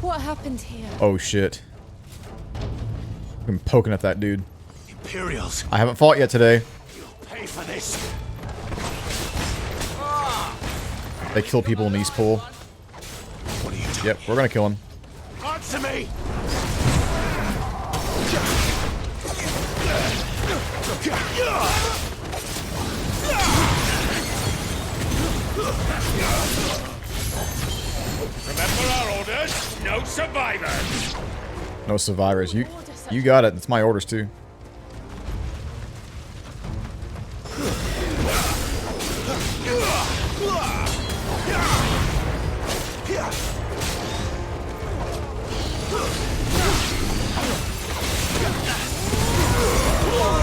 What happened here? Oh shit. I've been poking at that dude. Imperials. I haven't fought yet today. You'll pay for this. They kill people in East Pool. What are you doing? Yep, we're gonna kill him. Answer me. Remember our orders? No survivors. No survivors. You got it. That's my orders too.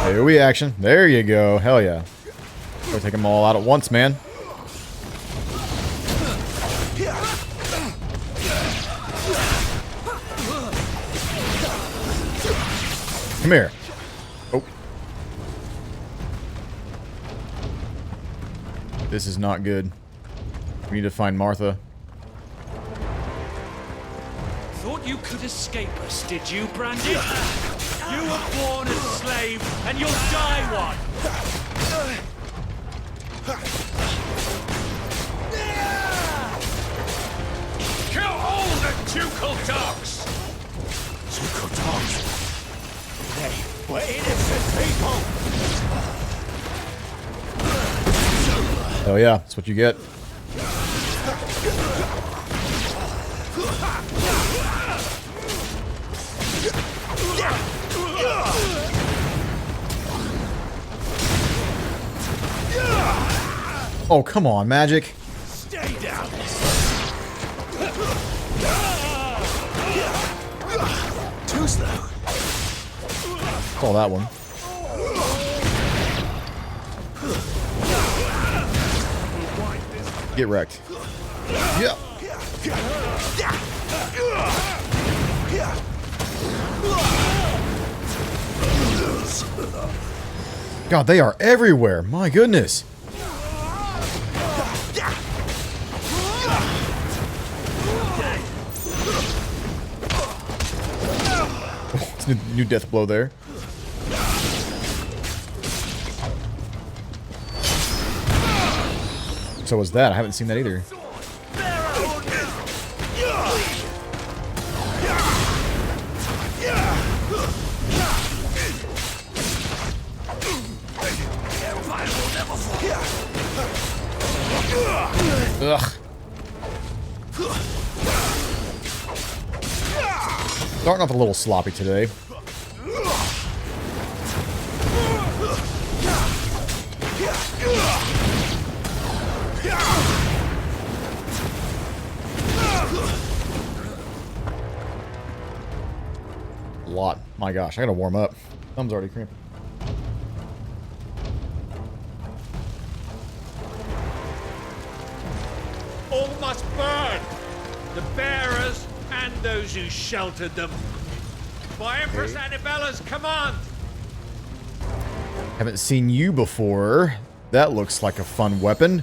AoE action. There you go. Hell yeah. Gotta take them all out at once, man. Come here. Oh. This is not good. We need to find Martha. Thought you could escape us, did you, Brandy? You were born a slave, and you'll die one! Kill all the ducal dogs! Ducal dogs. They were innocent people. Hell yeah, that's what you get. Oh, come on, Magic. Stay down. Too slow. Call that one. Get wrecked. Yep. God, they are everywhere. My goodness. Oh, it's a new death blow there. So was that. I haven't seen that either. Ugh. Starting off a little sloppy today. A lot. My gosh, I gotta warm up. Thumb's already cramping. All must burn! The bearers and those who sheltered them. By Empress Annabella's command! Haven't seen you before. That looks like a fun weapon.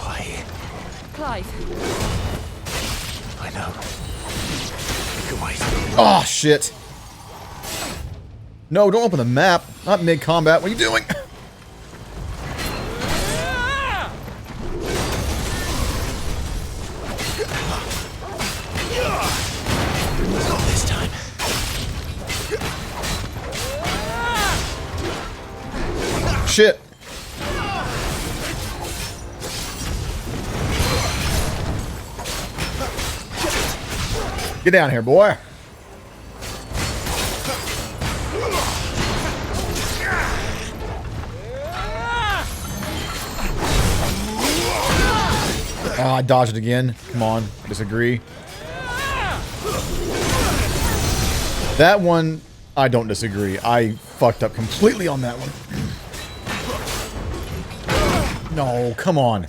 Why? Clive. I know. Wait. Oh, shit. No, don't open the map. Not mid-combat. What are you doing? Not this time. Shit. Get down here, boy. Oh, I dodged it again. Come on. Disagree. That one, I don't disagree. I fucked up completely on that one. No, come on.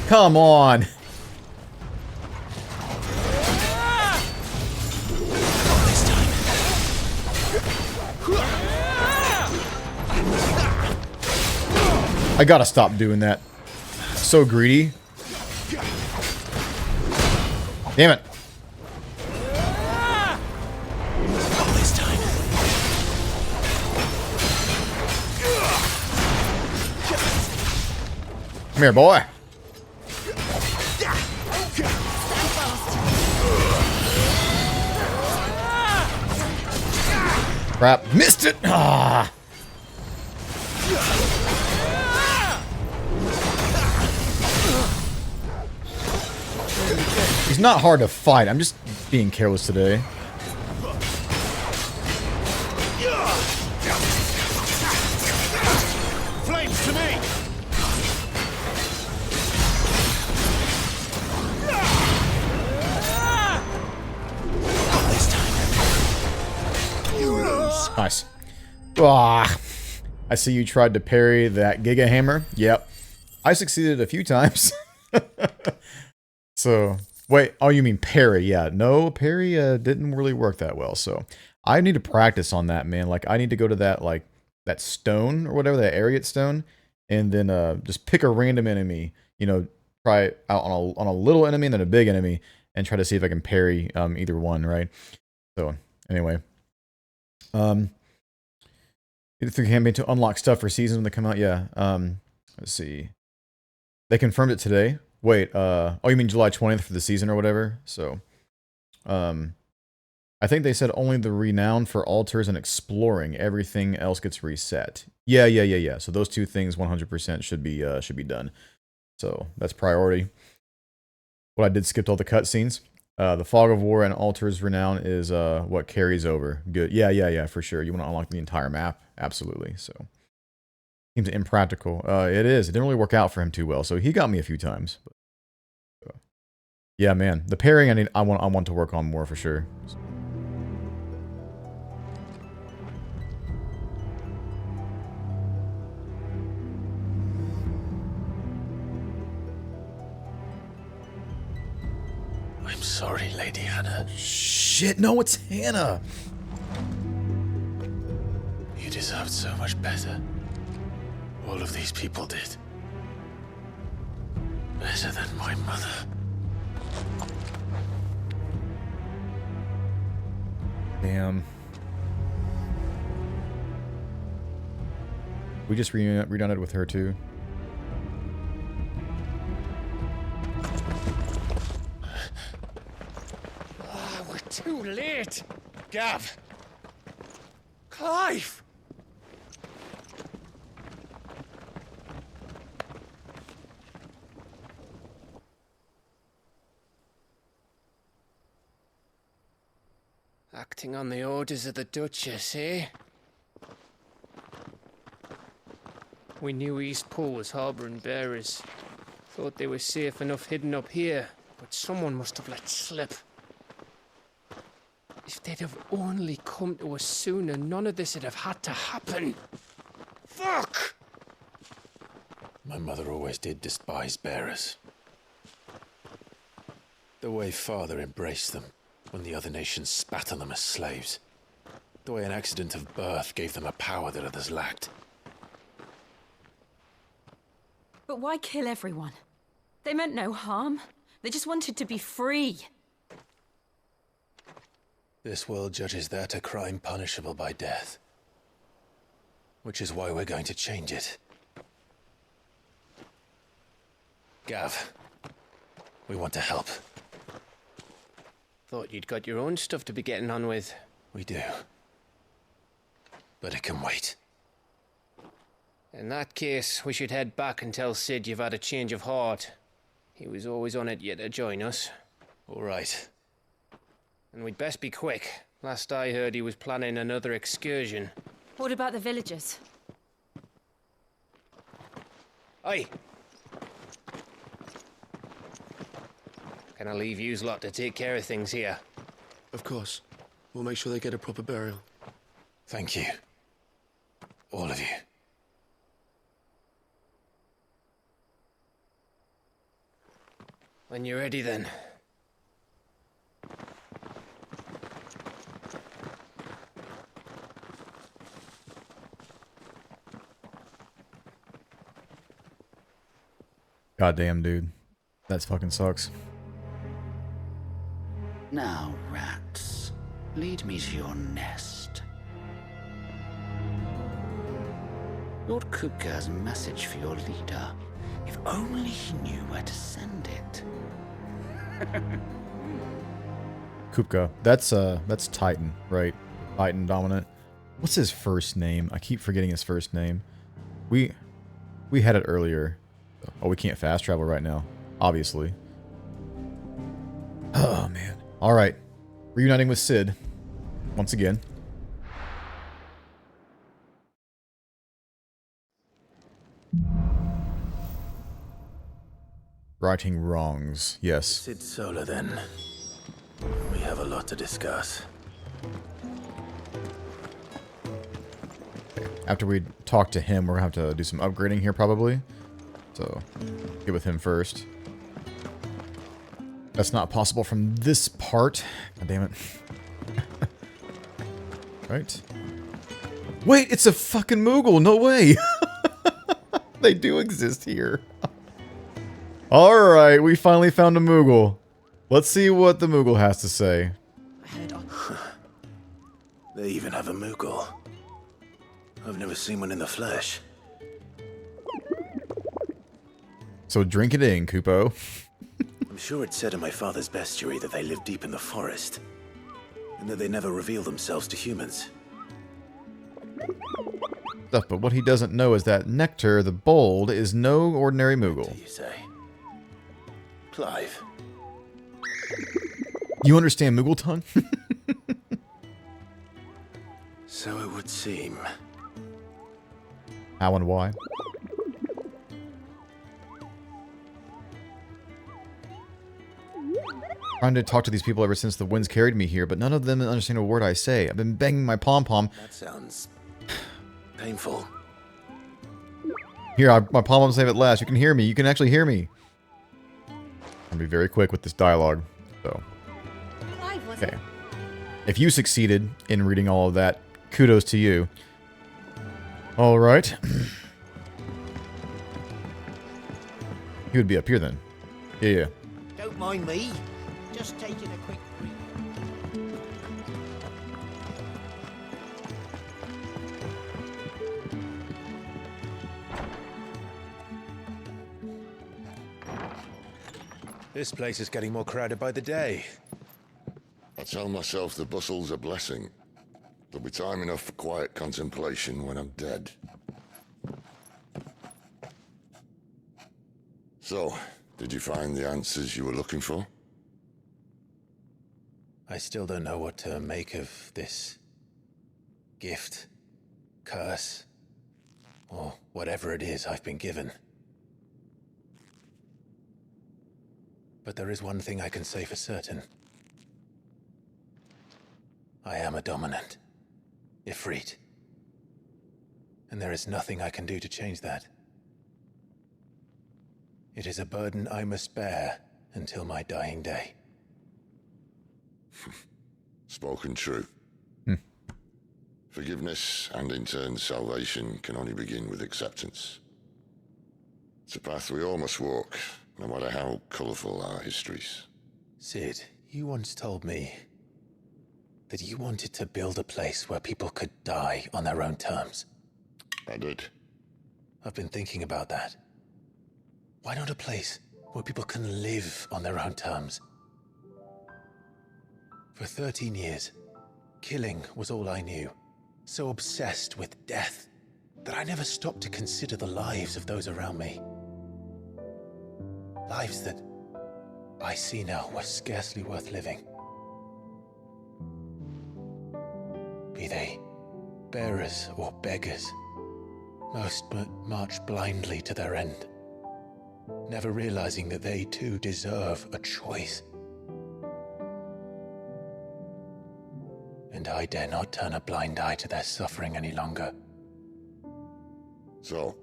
Come on. I gotta stop doing that. So greedy. Damn it. Come here, boy. Crap. Missed it. Ah. He's not hard to fight. I'm just being careless today. Flames to me! Nice. Ah, I see you tried to parry that Giga Hammer. Yep. I succeeded a few times. So, wait. Oh, you mean parry. Yeah. No, parry didn't really work that well. So, I need to practice on that, man. Like, I need to go to that, like, that stone or whatever, that Ariat stone. And then just pick a random enemy. You know, try out on a little enemy and then a big enemy. And try to see if I can parry either one, right? So, anyway. Through campaign to unlock stuff for seasons when they come out. Yeah. Let's see. They confirmed it today. Wait. Oh, you mean July 20th for the season or whatever? So, I think they said only the renown for altars and exploring. Everything else gets reset. Yeah. So those two things 100% should be done. So that's priority. What I did skipped all the cutscenes. The Fog of War and Altars Renown is what carries over. Good. Yeah, for sure. You want to unlock the entire map? Absolutely. So, seems impractical. It is. It didn't really work out for him too well. So he got me a few times. But, yeah, man. The parrying I want to work on more for sure. I'm sorry, Lady Hannah. Shit, no, it's Hannah. You deserved so much better. All of these people did. Better than my mother. Damn. We just redone it with her too. Too late! Gav! Clive! Acting on the orders of the Duchess, eh? We knew Eastpool was harbouring bearers. Thought they were safe enough hidden up here, but someone must have let slip. If they'd have only come to us sooner, none of this would have had to happen. Fuck! My mother always did despise bearers. The way Father embraced them when the other nations spat on them as slaves. The way an accident of birth gave them a power that others lacked. But why kill everyone? They meant no harm. They just wanted to be free. This world judges that a crime punishable by death. Which is why we're going to change it. Gav, we want to help. Thought you'd got your own stuff to be getting on with. We do. But it can wait. In that case, we should head back and tell Sid you've had a change of heart. He was always on it yet to join us. All right. And we'd best be quick. Last I heard, he was planning another excursion. What about the villagers? Aye. Can I leave yous lot to take care of things here? Of course. We'll make sure they get a proper burial. Thank you. All of you. When you're ready, then. Goddamn, dude. That fucking sucks. Now, rats, lead me to your nest. Lord Kupka has a message for your leader. If only he knew where to send it. Kupka. That's Titan, right? Titan dominant. What's his first name? I keep forgetting his first name. We had it earlier. Oh, we can't fast travel right now, obviously. Oh, man. All right. Reuniting with Sid. Once again. Righting wrongs. Yes. Sid Solar, then. We have a lot to discuss. After we talk to him, we're going to have to do some upgrading here, probably. So, get with him first. That's not possible from this part. God damn it. Right. Wait, it's a fucking Moogle. No way. They do exist here. Alright, we finally found a Moogle. Let's see what the Moogle has to say. They even have a Moogle. I've never seen one in the flesh. So drink it in, Kupo. I'm sure it said in my father's bestiary that they live deep in the forest, and that they never reveal themselves to humans. But what he doesn't know is that Nectar the Bold is no ordinary Moogle. You say, Clive? You understand Moogle tongue? So it would seem. How and why? Trying to talk to these people ever since the winds carried me here, but none of them understand a word I say. I've been banging my pom-pom. That sounds painful. Here, my pom-pom's saying at last. You can hear me. You can actually hear me. I'll be very quick with this dialogue. So, okay. If you succeeded in reading all of that, kudos to you. All right. He would be up here then. Yeah. Don't mind me. Just taking a quick break. This place is getting more crowded by the day. I tell myself the bustle's a blessing. There'll be time enough for quiet contemplation when I'm dead. So, did you find the answers you were looking for? I still don't know what to make of this gift, curse, or whatever it is I've been given. But there is one thing I can say for certain. I am a dominant, Ifrit. And there is nothing I can do to change that. It is a burden I must bear until my dying day. Spoken true. Forgiveness and in turn salvation can only begin with acceptance. It's a path we all must walk, no matter how colourful our histories. Sid, you once told me that you wanted to build a place where people could die on their own terms. I did. I've been thinking about that. Why not a place where people can live on their own terms? For 13 years, killing was all I knew. So obsessed with death that I never stopped to consider the lives of those around me. Lives that I see now were scarcely worth living. Be they bearers or beggars, most march blindly to their end, never realizing that they too deserve a choice. And I dare not turn a blind eye to their suffering any longer. So,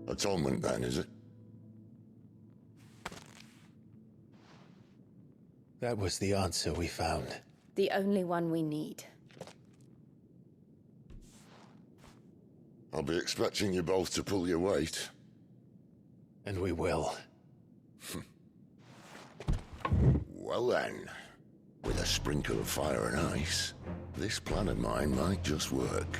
atonement then, is it? That was the answer we found. The only one we need. I'll be expecting you both to pull your weight. And we will. Well then, with a sprinkle of fire and ice, this plan of mine might just work.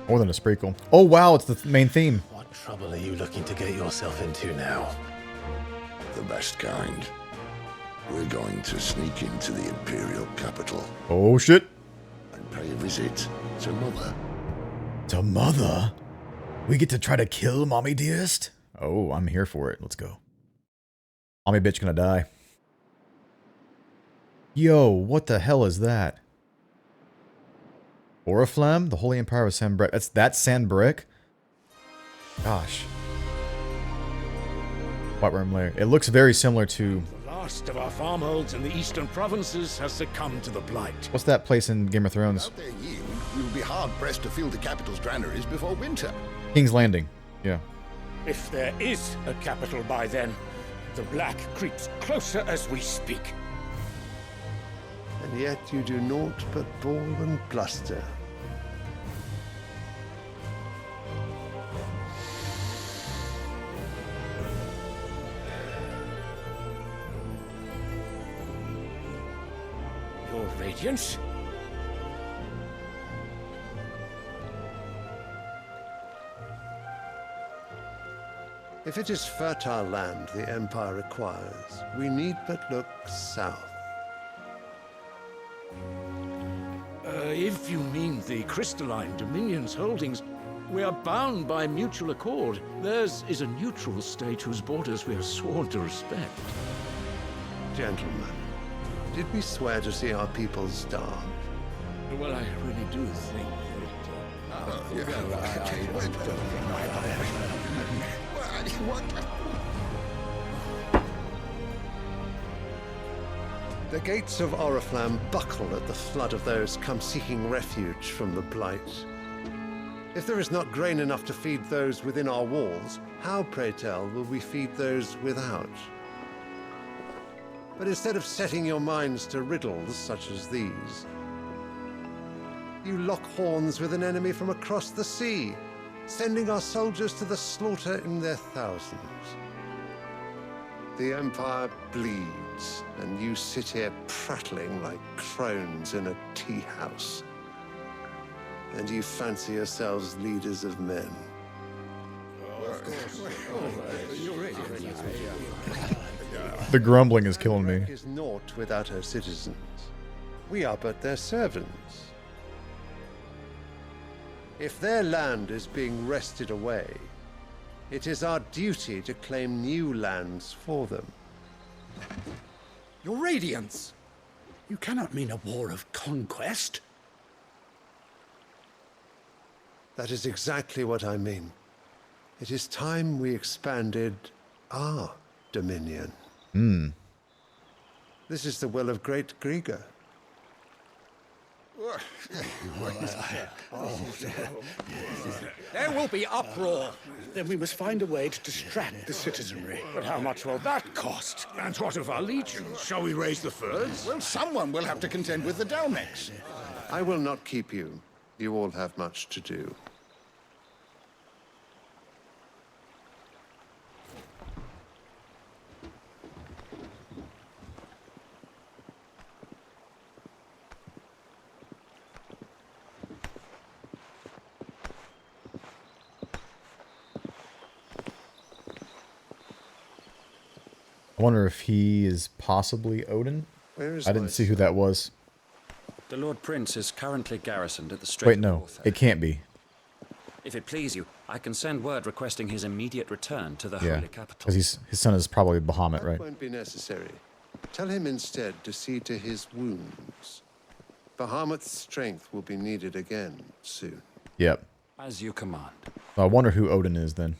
More than a sprinkle. Oh wow, it's the main theme. What trouble are you looking to get yourself into now? The best kind. We're going to sneak into the Imperial capital Oh shit. and pay a visit to Mother. To Mother? We get to try to kill Mommy Dearest? Oh, I'm here for it. Let's go. Mommy bitch gonna die. Yo, what the hell is that? Oriflamme? The Holy Empire of Sanbreque. That's Sanbreque? Gosh. White Worm Lair. It looks very similar to... The last of our farmholds in the eastern provinces has succumbed to the blight. What's that place in Game of Thrones? Out there, you'll be hard-pressed to fill the capital's granaries before winter. King's Landing. Yeah. If there is a capital by then, the black creeps closer as we speak. And yet you do naught but bawl and bluster. Your Radiance? If it is fertile land the Empire requires, we need but look south. If you mean the crystalline Dominion's holdings, we are bound by mutual accord. Theirs is a neutral state whose borders we are sworn to respect. Gentlemen, did we swear to see our people starve? Well, I really do think The gates of Oriflamme buckle at the flood of those come seeking refuge from the blight. If there is not grain enough to feed those within our walls, how, pray tell, will we feed those without? But instead of setting your minds to riddles such as these, you lock horns with an enemy from across the sea, sending our soldiers to the slaughter in their thousands. The Empire bleeds, and you sit here prattling like crones in a tea house. And you fancy yourselves leaders of men. The grumbling is killing me. Is naught without her citizens. We are but their servants. If their land is being wrested away, it is our duty to claim new lands for them. Your Radiance! You cannot mean a war of conquest. That is exactly what I mean. It is time we expanded our dominion. This is the will of great Grieger. There will be uproar. Then we must find a way to distract the citizenry. But how much will that cost? And what of our legions? Shall we raise the furs? Well, someone will have to contend with the Dalmex. I will not keep you. You all have much to do. I wonder if he is possibly Odin? Where is I didn't see who that was. The Lord Prince is currently garrisoned at the Strait Wait, of no. North. It can't be. If it please you, I can send word requesting his immediate return to the Yeah. Holy Capital. Because his son is probably Bahamut, That right? won't be necessary. Tell him instead to see to his wounds. Bahamut's strength will be needed again soon. Yep. As you command. I wonder who Odin is then.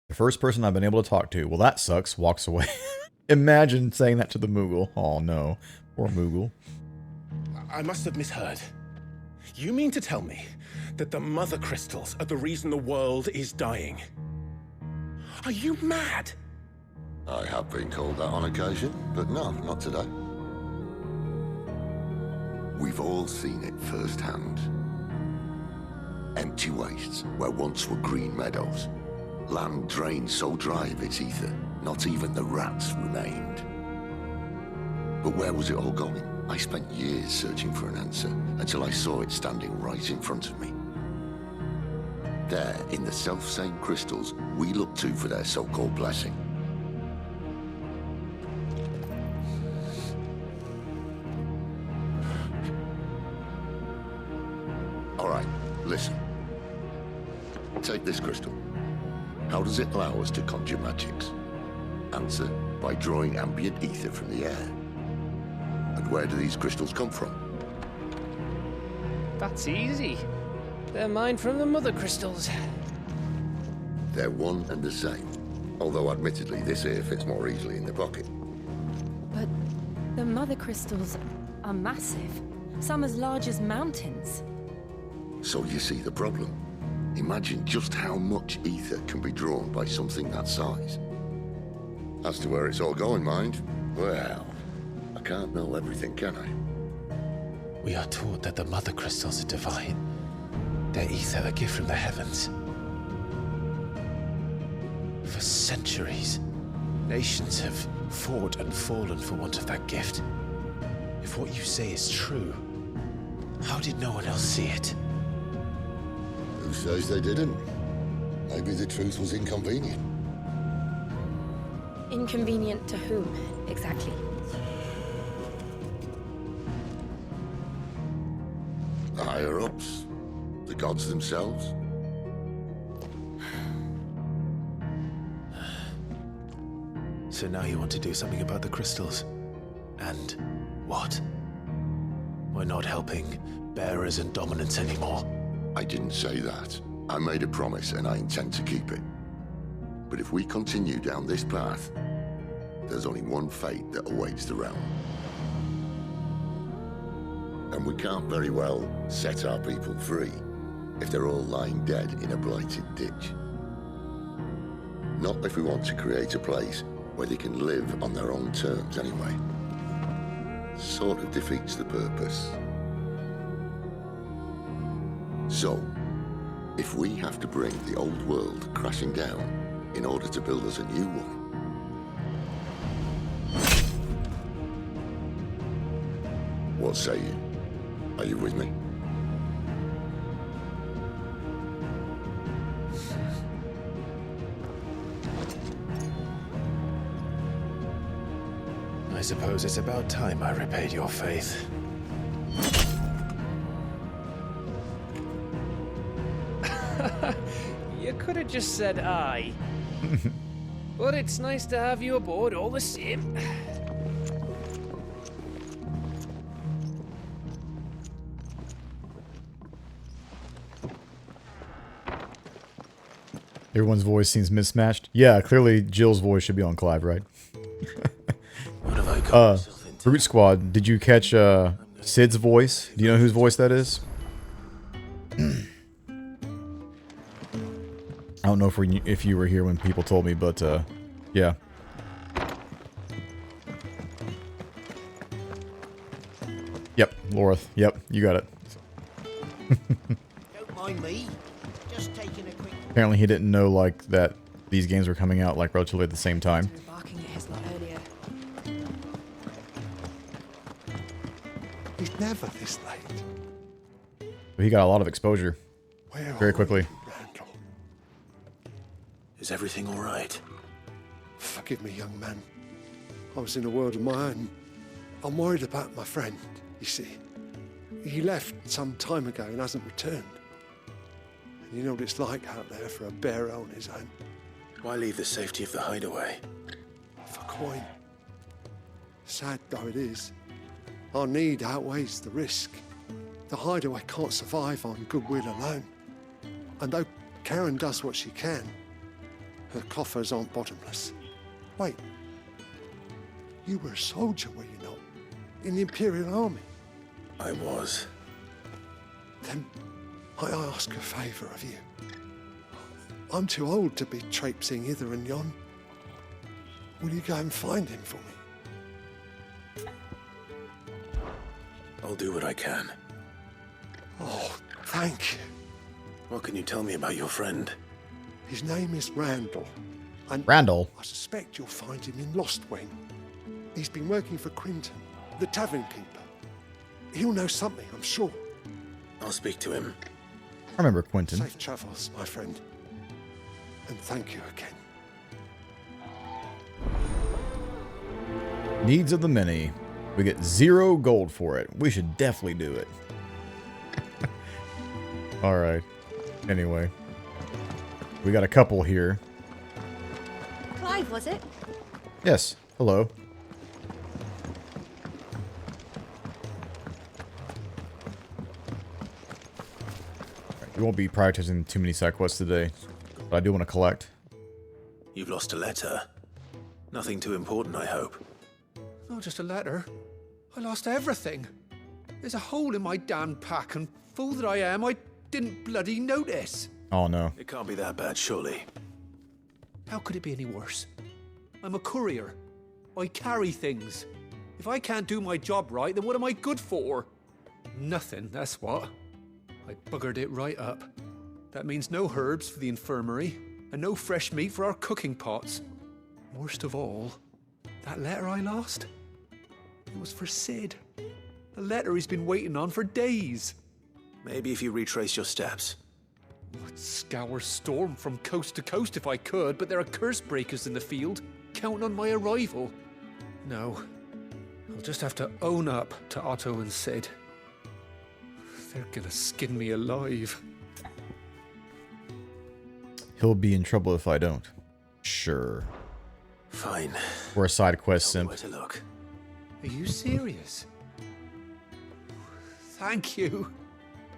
The first person I've been able to talk to. Well, that sucks. Walks away. Imagine saying that to the Moogle. Oh, no. Poor Moogle. I must have misheard. You mean to tell me that the Mother Crystals are the reason the world is dying? Are you mad? I have been called that on occasion, but no, not today. We've all seen it firsthand. Empty wastes where once were green meadows. Land drained so dry of its ether, not even the rats remained. But where was it all going? I spent years searching for an answer, until I saw it standing right in front of me. There, in the self-same crystals we look to for their so-called blessing. All right, listen. Take this crystal. How does it allow us to conjure magics? Answer, by drawing ambient ether from the air. And where do these crystals come from? That's easy. They're mine from the Mother Crystals. They're one and the same. Although admittedly this here fits more easily in the pocket. But the Mother Crystals are massive. Some as large as mountains. So you see the problem. Imagine just how much ether can be drawn by something that size. As to where it's all going, mind, well, I can't know everything, can I? We are taught that the Mother Crystals are divine. Their ether a gift from the heavens. For centuries, nations have fought and fallen for want of that gift. If what you say is true, how did no one else see it? Who says they didn't? Maybe the truth was inconvenient. Inconvenient to whom, exactly? The higher-ups? The gods themselves? So now you want to do something about the crystals? And what? We're not helping bearers and dominants anymore. I didn't say that. I made a promise and I intend to keep it. But if we continue down this path, there's only one fate that awaits the realm. And we can't very well set our people free if they're all lying dead in a blighted ditch. Not if we want to create a place where they can live on their own terms anyway. Sort of defeats the purpose. So, if we have to bring the old world crashing down in order to build us a new one, what say you? Are you with me? I suppose it's about time I repaid your faith. You could have just said aye. But it's nice to have you aboard all the same. Everyone's voice seems mismatched. Yeah, clearly Jill's voice should be on Clive, right? What have I got myself into? Brute Squad, did you catch Sid's voice? Do you know whose voice that is? I don't know if you were here when people told me, but yeah. Yep, Lorith. Yep, you got it. Don't mind me. Just taking a quick... Apparently he didn't know like that these games were coming out like relatively at the same time. Barking at his lot earlier. He's never this late. But he got a lot of exposure very quickly. Is everything all right? Forgive me, young man. I was in a world of my own. I'm worried about my friend, you see. He left some time ago and hasn't returned. And you know what it's like out there for a bearer on his own. Why leave the safety of the hideaway? For coin. Sad though it is, our need outweighs the risk. The hideaway can't survive on goodwill alone. And though Karen does what she can, her coffers aren't bottomless. Wait, you were a soldier, were you not? In the Imperial Army? I was. Then I ask a favour of you. I'm too old to be traipsing hither and yon. Will you go and find him for me? I'll do what I can. Oh, thank you. What can you tell me about your friend? His name is Randall. And Randall? I suspect you'll find him in Lostwing. He's been working for Quinton, the tavern keeper. He'll know something, I'm sure. I'll speak to him. I remember Quinton. Safe travels, my friend. And thank you again. Needs of the many. We get 0 gold for it. We should definitely do it. Alright. Anyway. We got a couple here. Clive, was it? Yes. Hello. We won't be prioritizing too many side quests today, but I do want to collect. You've lost a letter. Nothing too important, I hope. Not just a letter. I lost everything. There's a hole in my damn pack, and fool that I am, I didn't bloody notice. Oh no. It can't be that bad, surely. How could it be any worse? I'm a courier. I carry things. If I can't do my job right, then what am I good for? Nothing, that's what. I buggered it right up. That means no herbs for the infirmary, and no fresh meat for our cooking pots. Worst of all, that letter I lost? It was for Sid. A letter he's been waiting on for days. Maybe if you retrace your steps. I'd scour Storm from coast to coast if I could, but there are curse breakers in the field, counting on my arrival. No, I'll just have to own up to Otto and Sid. They're gonna skin me alive. He'll be in trouble if I don't. Sure. Fine. We're a side quest simp. Where to look. Are you serious? Thank you.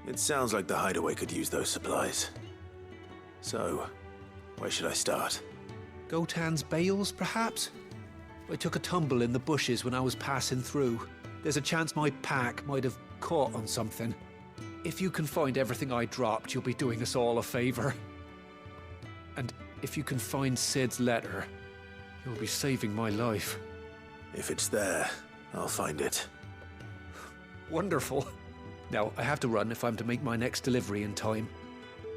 It sounds like the hideaway could use those supplies. So, where should I start? Gotan's bales, perhaps? I took a tumble in the bushes when I was passing through. There's a chance my pack might have caught on something. If you can find everything I dropped, you'll be doing us all a favor. And if you can find Sid's letter, you'll be saving my life. If it's there, I'll find it. Wonderful. Now, I have to run if I'm to make my next delivery in time.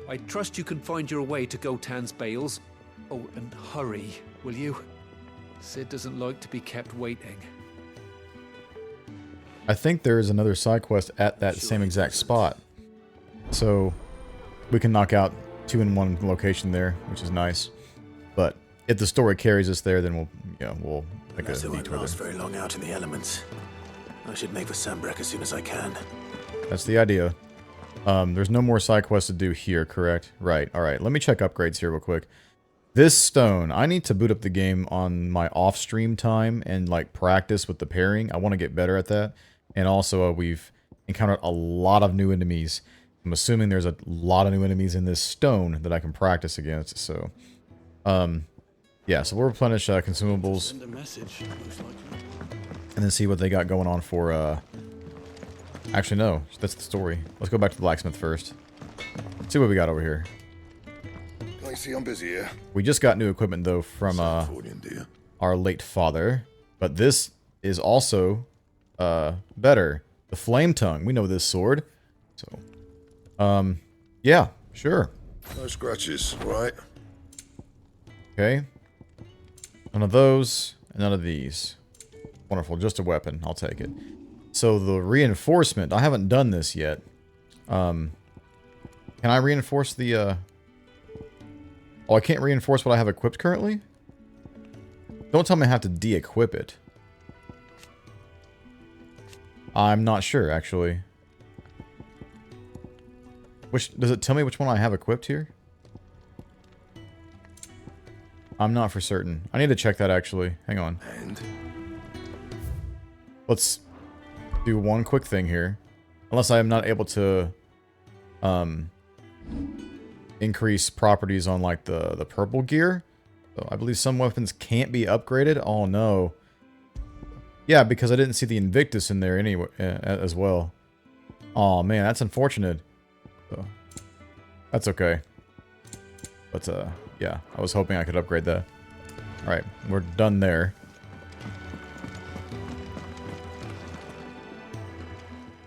I trust you can find your way to Gotan's bales. Oh, and hurry, will you? Sid doesn't like to be kept waiting. I think there is another side quest at that same exact spot. So, we can knock out 2 in 1 location there, which is nice. But if the story carries us there, then we'll make a It won't detour last there. very long out in the elements. I should make for Sambrek as soon as I can. That's the idea. There's no more side quests to do here, correct? Right, alright. Let me check upgrades here real quick. This stone, I need to boot up the game on my off-stream time and, like, practice with the pairing. I want to get better at that. And also, we've encountered a lot of new enemies. I'm assuming there's a lot of new enemies in this stone that I can practice against, so... yeah, so we'll replenish consumables. Send a message, most likely. And then see what they got going on for, Actually, no. That's the story. Let's go back to the blacksmith first. See what we got over here. I see I'm busy here. We just got new equipment, though, from our late father. But this is also better. The Flame Tongue. We know this sword. So, yeah, sure. No scratches, right? Okay. None of those, and none of these. Wonderful. Just a weapon. I'll take it. So the reinforcement. I haven't done this yet. Can I reinforce the... Oh, I can't reinforce what I have equipped currently? Don't tell me I have to de-equip it. I'm not sure, actually. Does it tell me which one I have equipped here? I'm not for certain. I need to check that, actually. Hang on. Let's do one quick thing here. Unless I am not able to... increase properties on, like, the purple gear. So I believe some weapons can't be upgraded. Oh, no. Yeah, because I didn't see the Invictus in there anyway, as well. Oh, man, that's unfortunate. So, that's okay. But, yeah, I was hoping I could upgrade that. Alright, we're done there.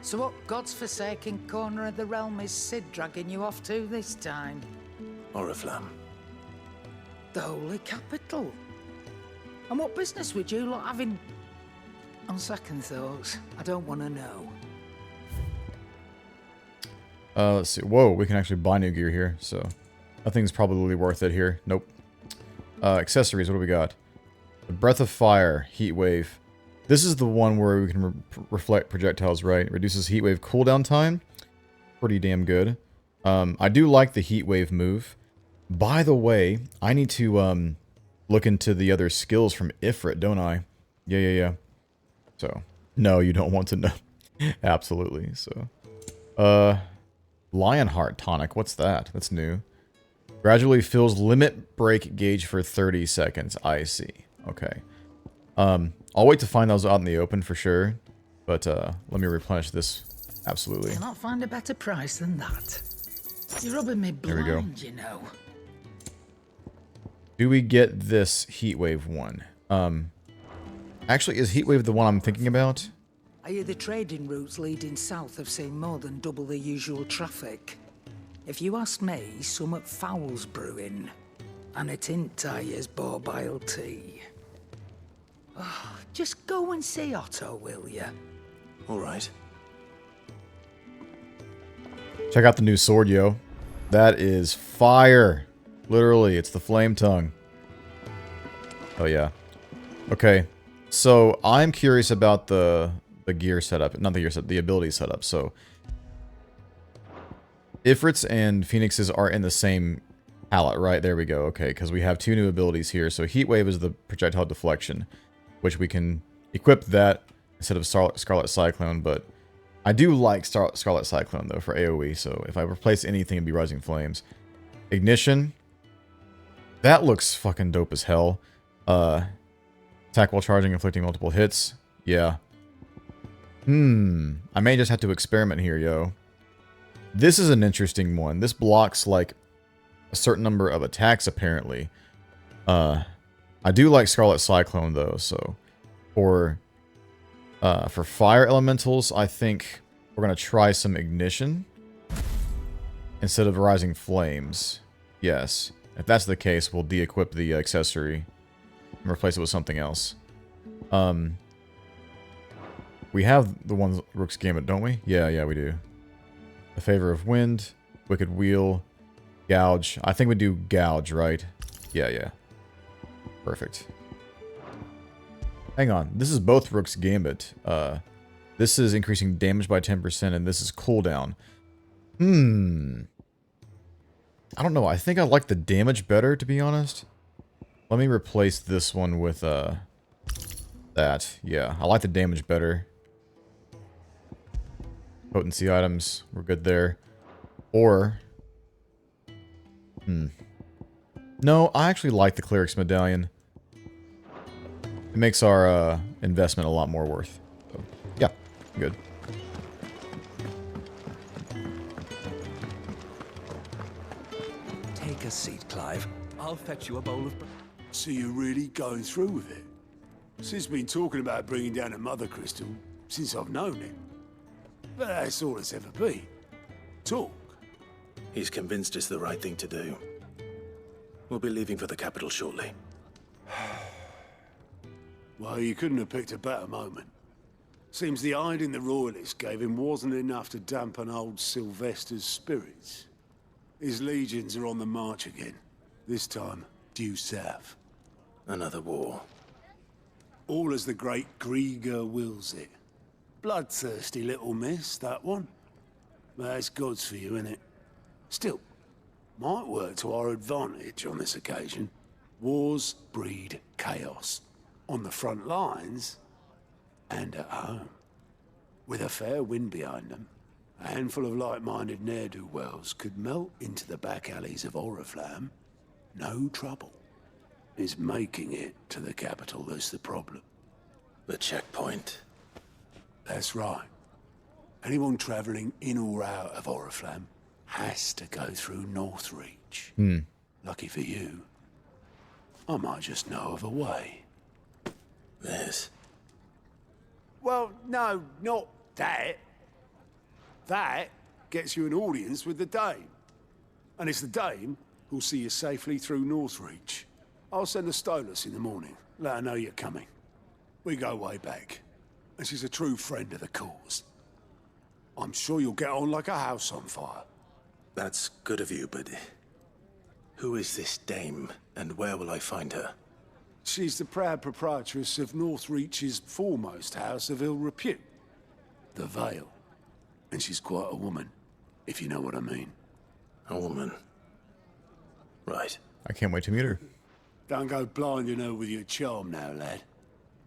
So what God's forsaken corner of the realm is Sid dragging you off to this time? Oriflamme. The holy capital. And what business would you lot having? On second thoughts, I don't want to know. Let's see. Whoa, we can actually buy new gear here, so nothing's probably worth it here. Nope. Accessories, what do we got? The Breath of Fire, Heat Wave. This is the one where we can reflect projectiles, right? It reduces Heat Wave cooldown time. Pretty damn good. I do like the Heat Wave move. By the way, I need to look into the other skills from Ifrit, don't I? Yeah. So, no, you don't want to know. Absolutely, so. Lionheart Tonic, what's that? That's new. Gradually fills limit break gauge for 30 seconds. I see. Okay. I'll wait to find those out in the open for sure. But let me replenish this. Absolutely. Cannot find a better price than that. You're rubbing me There we go. blind, you know. Do we get this Heatwave one? Actually, is Heatwave the one I'm thinking about? I hear the trading routes leading south have seen more than double the usual traffic. If you ask me, somewhat foul's brewing. And it ain't Tyre's borbile tea. Oh, just go and see Otto, will ya? All right. Check out the new sword, yo. That is fire. Literally, it's the flame tongue. Oh, yeah. Okay. So, I'm curious about the gear setup. Not the gear setup, the ability setup. So, Ifrits and Phoenixes are in the same palette, right? There we go. Okay, because we have two new abilities here. So, Heat Wave is the projectile deflection, which we can equip that instead of Scarlet Cyclone, but I do like Scarlet Cyclone, though, for AoE, so if I replace anything, it'd be Rising Flames. Ignition. That looks fucking dope as hell. Attack while charging, inflicting multiple hits. Yeah. I may just have to experiment here, yo. This is an interesting one. This blocks, like, a certain number of attacks, apparently. I do like Scarlet Cyclone, though, so... For fire elementals, I think we're going to try some Ignition instead of Rising Flames. Yes. If that's the case, we'll de-equip the accessory and replace it with something else. We have the ones Rook's Gambit, don't we? Yeah, we do. The Favor of Wind, Wicked Wheel, Gouge. I think we do Gouge, right? Yeah. Perfect. Hang on, this is both Rook's Gambit. This is increasing damage by 10%, and this is cooldown. I don't know, I think I like the damage better, to be honest. Let me replace this one with, that. Yeah, I like the damage better. Potency items, we're good there. Or... No, I actually like the Cleric's Medallion. It makes our investment a lot more worth. So, yeah, good. Take a seat, Clive. I'll fetch you a bowl of... So you're really going through with it? Sid's been talking about bringing down a Mother Crystal since I've known him. But that's all it's ever been. Talk. He's convinced it's the right thing to do. We'll be leaving for the capital shortly. Well, you couldn't have picked a better moment. Seems the hiding the Royalists gave him wasn't enough to dampen old Sylvester's spirits. His legions are on the march again. This time, due south. Another war. All as the great Grieger wills it. Bloodthirsty little miss, that one. But that's God's for you, innit? Still, might work to our advantage on this occasion. Wars breed chaos. On the front lines, and at home. With a fair wind behind them, a handful of like-minded ne'er-do-wells could melt into the back alleys of Oriflamme. No trouble. It's making it to the capital that's the problem. The checkpoint. That's right. Anyone travelling in or out of Oriflamme has to go through Northreach. Lucky for you, I might just know of a way. This? Well, no, not that. That gets you an audience with the Dame. And it's the Dame who'll see you safely through Northreach. I'll send the Stolas in the morning, let her know you're coming. We go way back, and she's a true friend of the cause. I'm sure you'll get on like a house on fire. That's good of you, but who is this Dame, and where will I find her? She's the proud proprietress of Northreach's foremost house of ill repute, the Vale. And she's quite a woman, if you know what I mean. A woman? Right. I can't wait to meet her. Don't go blinding her with your charm now, lad.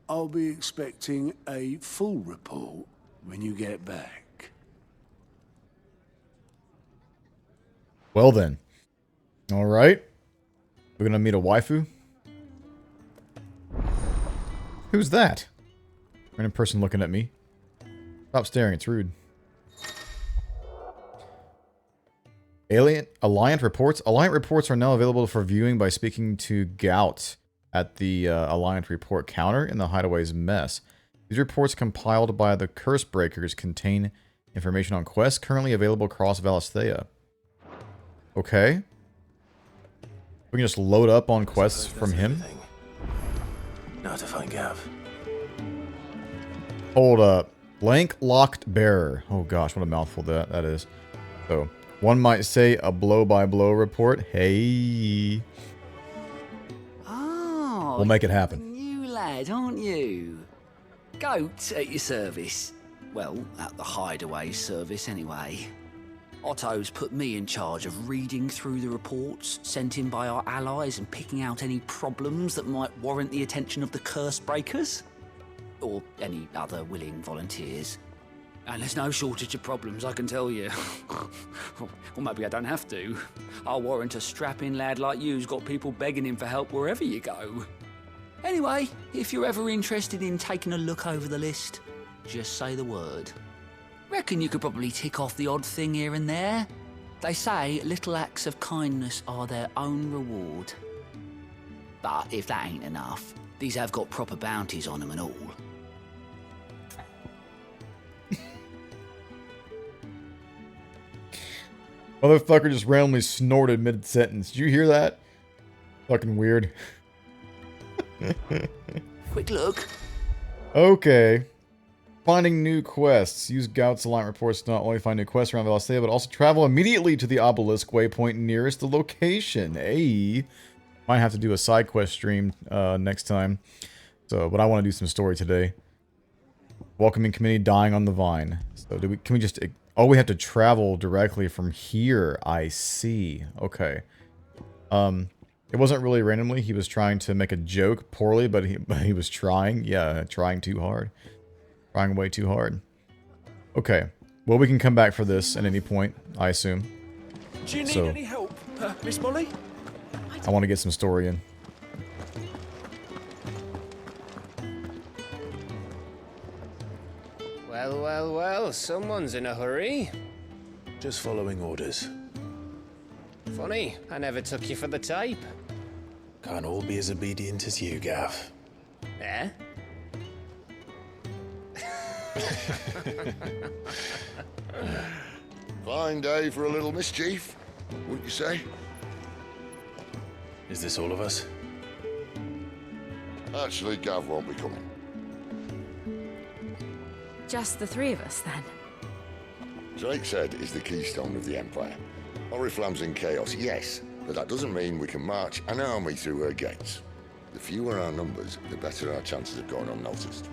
I'll be expecting a full report when you get back. Well then. Alright. We're gonna meet a waifu. Who's that? Random person looking at me. Stop staring, it's rude. Alliant reports. Alliant reports are now available for viewing by speaking to Gout at the Alliant report counter in the Hideaway's mess. These reports compiled by the Curse Breakers contain information on quests currently available across Valisthea. Okay. We can just load up on quests from him. Now to find Gav. Hold up. Blank Locked Bearer. Oh gosh, what a mouthful that is. So, one might say a blow-by-blow report. Hey. Oh, We'll make it happen. New lad, aren't you? Goat at your service. Well, at the Hideaway service anyway. Otto's put me in charge of reading through the reports sent in by our allies and picking out any problems that might warrant the attention of the Curse Breakers. Or any other willing volunteers. And there's no shortage of problems, I can tell you. Or maybe I don't have to. I'll warrant a strapping lad like you's got people begging him for help wherever you go. Anyway, if you're ever interested in taking a look over the list, just say the word. Reckon you could probably tick off the odd thing here and there. They say little acts of kindness are their own reward. But if that ain't enough, these have got proper bounties on them and all. Motherfucker just randomly snorted mid-sentence. Did you hear that? Fucking weird. Quick look. Okay. Finding new quests. Use Gout's Alliant reports to not only find new quests around Valisthea, but also travel immediately to the obelisk waypoint nearest the location. Hey. Might have to do a side quest stream next time. So, but I want to do some story today. Welcoming committee dying on the vine. So, can we just... Oh, we have to travel directly from here. I see. Okay. It wasn't really randomly. He was trying to make a joke poorly, but he was trying. Yeah, trying too hard. Trying way too hard. Okay. Well, we can come back for this at any point, I assume. Do you need any help, Miss Molly? I want to get some story in. Well, well, well, someone's in a hurry. Just following orders. Funny, I never took you for the type. Can't all be as obedient as you, Gav. Eh? Fine day for a little mischief, wouldn't you say? Is this all of us? Actually, Gav won't be coming. Just the three of us, then? Drake's Head is the keystone of the Empire. Oriflamme's in chaos, yes, but that doesn't mean we can march an army through her gates. The fewer our numbers, the better our chances of going unnoticed.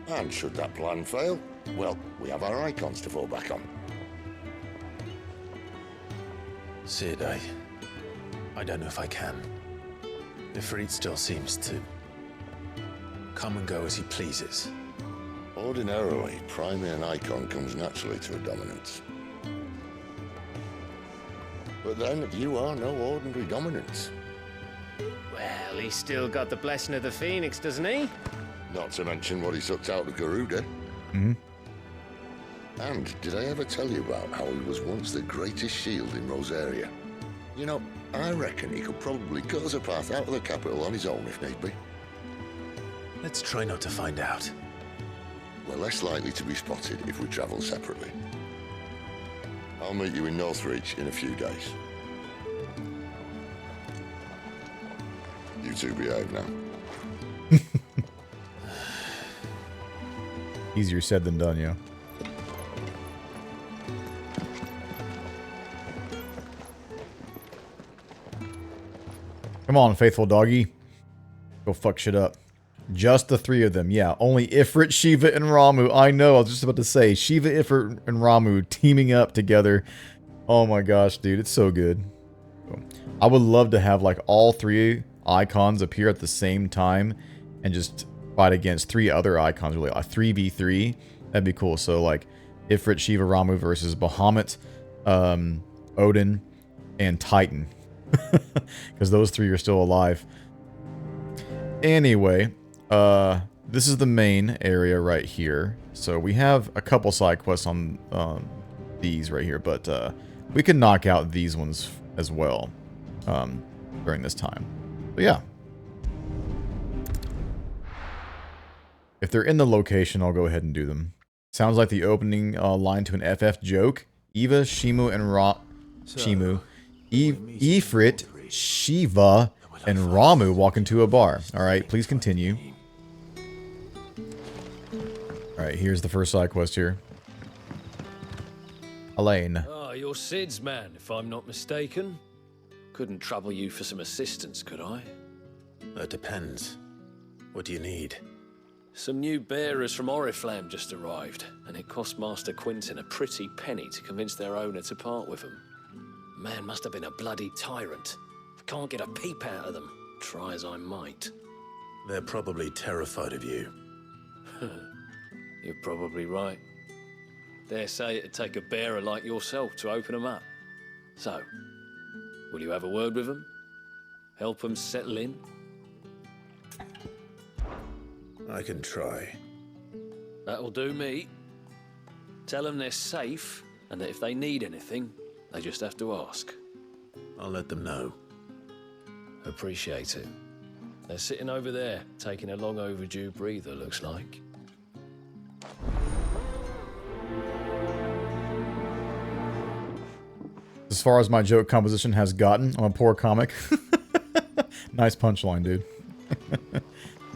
And should that plan fail, well, we have our icons to fall back on. Sid, I don't know if I can. Ifrit still seems to come and go as he pleases. Ordinarily, priming an icon comes naturally to a dominance. But then, you are no ordinary dominance. Well, he's still got the blessing of the Phoenix, doesn't he? Not to mention what he sucked out of Garuda. Mm-hmm. And did I ever tell you about how he was once the greatest shield in Rosaria? You know, I reckon he could probably cut us a path out of the capital on his own if need be. Let's try not to find out. We're less likely to be spotted if we travel separately. I'll meet you in Northreach in a few days. You two behave now. Easier said than done, yeah. Come on, faithful doggy. Go fuck shit up. Just the three of them, yeah. Only Ifrit, Shiva, and Ramu. I know, I was just about to say. Shiva, Ifrit, and Ramu teaming up together. Oh my gosh, dude. It's so good. I would love to have, like, all three icons appear at the same time and just fight against three other icons, really. Like 3v3. That'd be cool. So, like, Ifrit, Shiva, Ramu versus Bahamut, Odin, and Titan. Because those three are still alive. Anyway, this is the main area right here. So we have a couple side quests on these right here, but we can knock out these ones as well during this time. But yeah. If they're in the location, I'll go ahead and do them. Sounds like the opening line to an FF joke. Eva, Shimu, and Shimu. Ifrit, Shiva, and Ramu walk into a bar. Alright, please continue. Alright, here's the first side quest here. Elaine. Ah, you're Sid's man, if I'm not mistaken. Couldn't trouble you for some assistance, could I? That depends. What do you need? Some new bearers from Oriflamme just arrived, and it cost Master Quinton a pretty penny to convince their owner to part with them. Man must have been a bloody tyrant. I can't get a peep out of them, try as I might. They're probably terrified of you. You're probably right. Dare say it'd take a bearer like yourself to open them up. So, will you have a word with them? Help them settle in? I can try. That'll do me. Tell them they're safe, and that if they need anything, they just have to ask. I'll let them know. Appreciate it. They're sitting over there, taking a long overdue breather, looks like. As far as my joke composition has gotten, I'm a poor comic. Nice punchline, dude.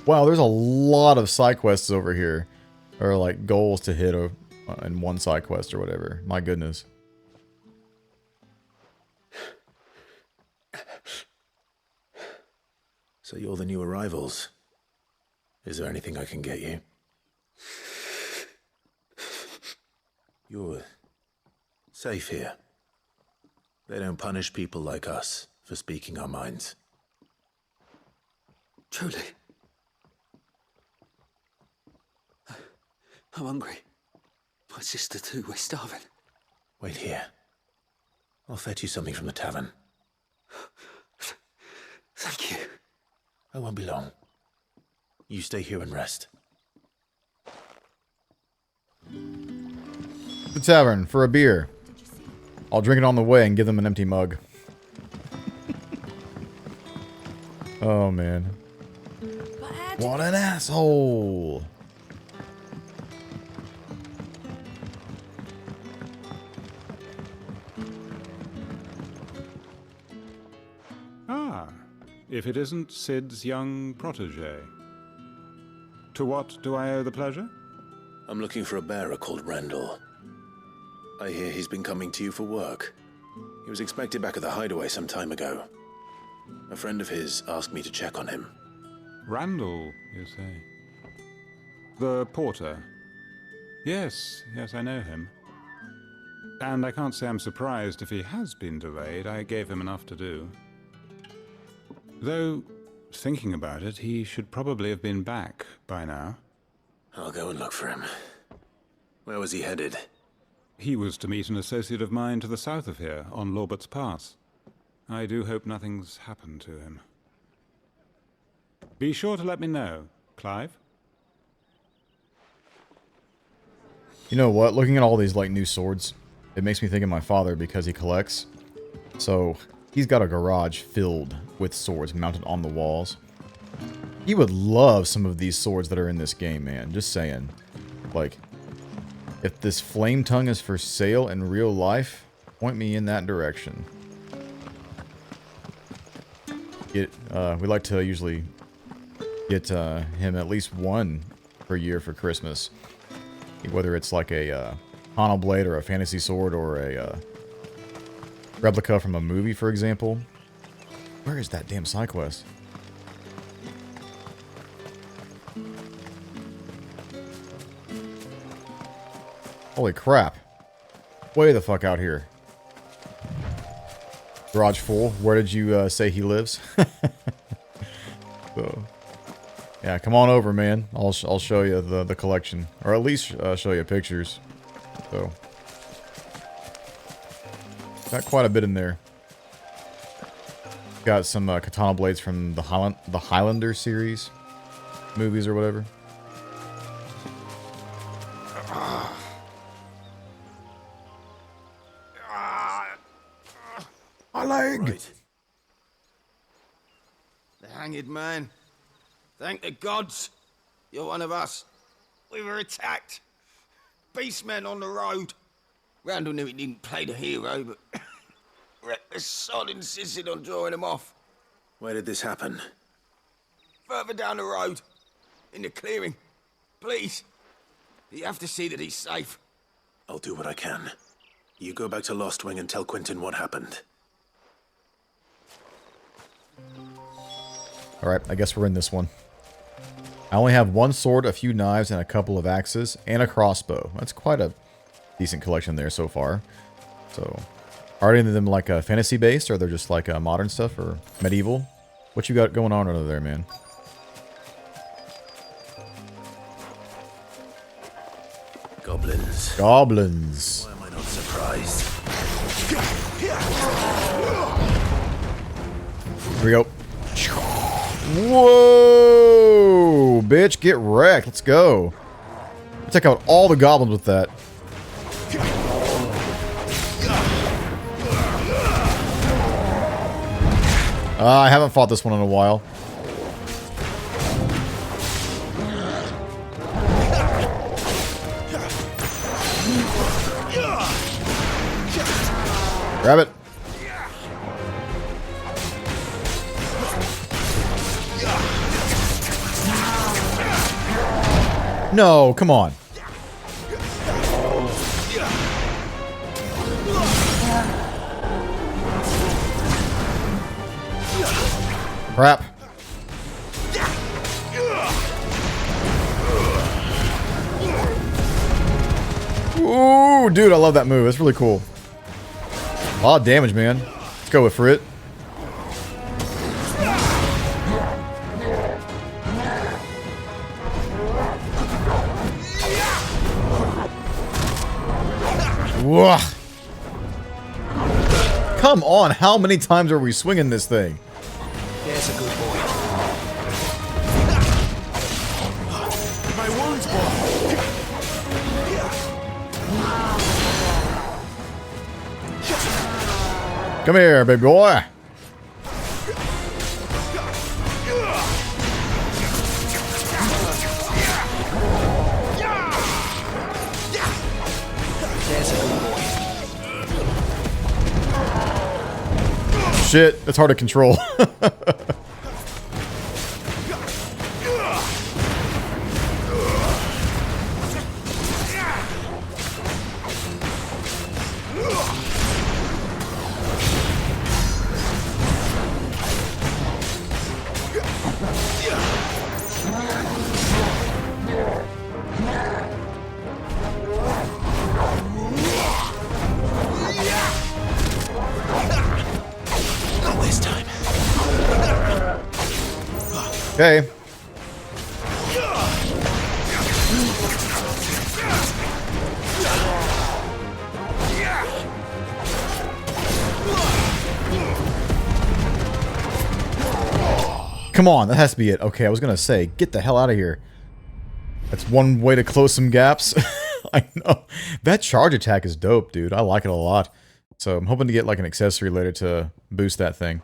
Wow, there's a lot of side quests over here. Or like goals to hit in one side quest or whatever. My goodness. So you're the new arrivals. Is there anything I can get you? You're safe here. They don't punish people like us for speaking our minds. Truly. I'm hungry. My sister too, we're starving. Wait here. I'll fetch you something from the tavern. Thank you. I won't be long. You stay here and rest. The tavern for a beer. I'll drink it on the way and give them an empty mug. Oh, man. What an asshole. Ah, if it isn't Sid's young protege. To what do I owe the pleasure? I'm looking for a bearer called Randall. I hear he's been coming to you for work. He was expected back at the hideaway some time ago. A friend of his asked me to check on him. Randall, you say? The porter? Yes, I know him. And I can't say I'm surprised if he has been delayed. I gave him enough to do. Though, thinking about it, he should probably have been back by now. I'll go and look for him. Where was he headed? He was to meet an associate of mine to the south of here, on Lorbert's Pass. I do hope nothing's happened to him. Be sure to let me know, Clive. You know what? Looking at all these, like, new swords, it makes me think of my father because he collects. So, He's got a garage filled with swords mounted on the walls. He would love some of these swords that are in this game, man. Just saying. Like, if this flame tongue is for sale in real life, point me in that direction. We like to usually get him at least one per year for Christmas. Whether it's like a Hana blade or a fantasy sword or a replica from a movie, for example. Where is that damn side quest? Holy crap. Way the fuck out here. Garage full. Where did you say he lives? So, yeah, come on over, man. I'll show you the collection. Or at least show you pictures. So, got quite a bit in there. Got some katana blades from the Highlander series. Movies or whatever. My leg! Right. The hanged man. Thank the gods. You're one of us. We were attacked. Beastmen on the road. Randall knew he didn't play the hero, but reckless sod insisted on drawing him off. Where did this happen? Further down the road. In the clearing. Please. You have to see that he's safe. I'll do what I can. You go back to Lost Wing and tell Quentin what happened. Alright, I guess we're in this one. I only have one sword, a few knives, and a couple of axes, and a crossbow. That's quite a decent collection there so far. So, are any of them like fantasy-based, or they're just like modern stuff, or medieval? What you got going on over there, man? Goblins. Goblins. Why am I not surprised? Here we go. Whoa! Bitch, get wrecked. Let's go. Take out all the goblins with that. I haven't fought this one in a while. Grab it. No, come on. Crap. Ooh, dude, I love that move. That's really cool. A lot of damage, man. Let's go for it. Whoa. Come on, how many times are we swinging this thing? There's a good boy. My wounds, boy. Come here, baby boy. Shit, that's hard to control. Okay. Come on, that has to be it. Okay, I was gonna say, get the hell out of here. That's one way to close some gaps. I know. That charge attack is dope, dude. I like it a lot. So I'm hoping to get like an accessory later to boost that thing.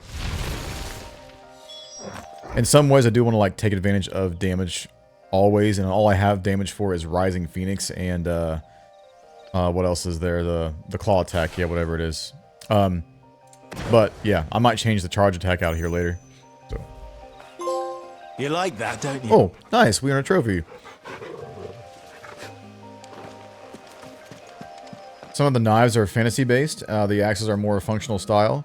In some ways, I do want to like take advantage of damage always, and all I have damage for is Rising Phoenix and what else is there? The claw attack, yeah, whatever it is. But yeah, I might change the charge attack out here later. So. You like that, don't you? Oh, nice! We earned a trophy. Some of the knives are fantasy based. The axes are more functional style.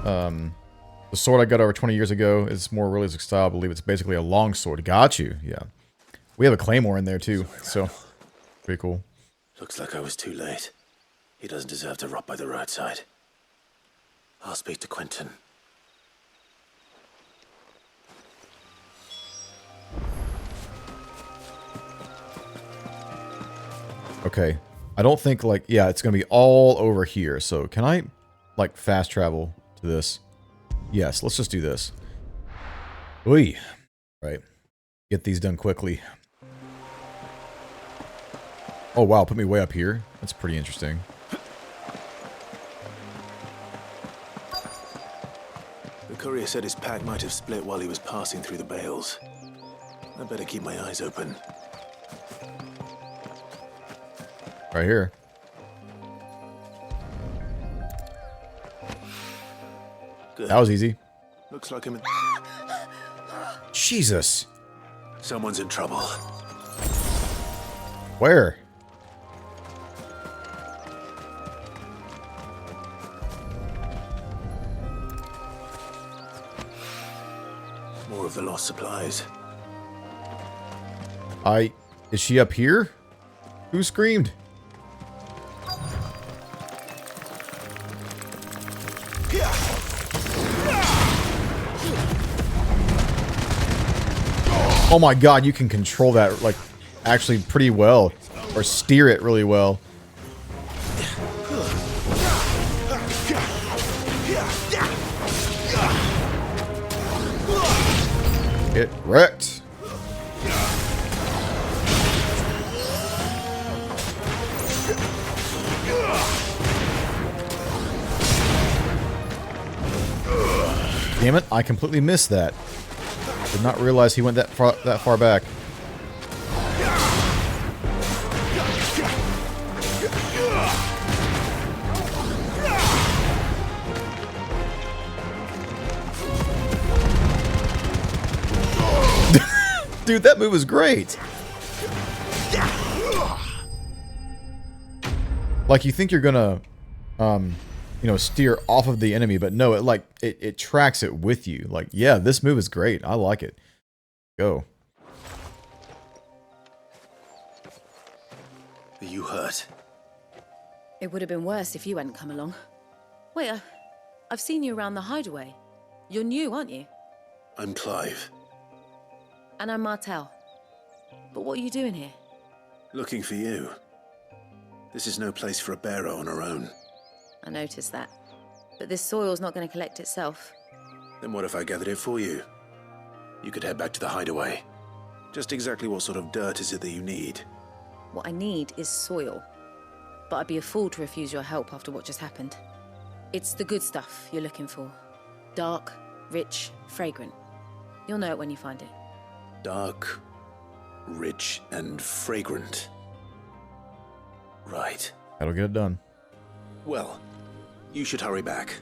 The sword I got over 20 years ago is more realistic style. I believe it's basically a long sword. Got you. Yeah. We have a claymore in there too, so pretty cool. Looks like I was too late. He doesn't deserve to rot by the roadside. I'll speak to Quentin. Okay. I don't think, like, yeah, it's going to be all over here. So, can I, like, fast travel to this? Yes, let's just do this. Oy. Right. Get these done quickly. Oh, wow, put me way up here. That's pretty interesting. The courier said his pack might have split while he was passing through the bales. I better keep my eyes open. Right here. Good. That was easy. Looks like I'm in... Jesus. Someone's in trouble. Where? More of the lost supplies. Is she up here? Who screamed? Oh my god, you can control that, like, actually pretty well. Or steer it really well. Get wrecked. Damn it, I completely missed that. Did not realize he went that far back. Dude, that move was great. Like, you think you're gonna, you know, steer off of the enemy, but no, it tracks it with you. Like, yeah, this move is great. I like it. Go. Are you hurt? It would have been worse if you hadn't come along. Wait, I've seen you around the hideaway. You're new, aren't you? I'm Clive. And I'm Martel. But what are you doing here? Looking for you. This is no place for a bearer on her own. I noticed that. But this soil's not going to collect itself. Then what if I gathered it for you? You could head back to the hideaway. Just exactly what sort of dirt is it that you need? What I need is soil. But I'd be a fool to refuse your help after what just happened. It's the good stuff you're looking for. Dark, rich, fragrant. You'll know it when you find it. Dark, rich, and fragrant. Right. That'll get it done. Well, you should hurry back.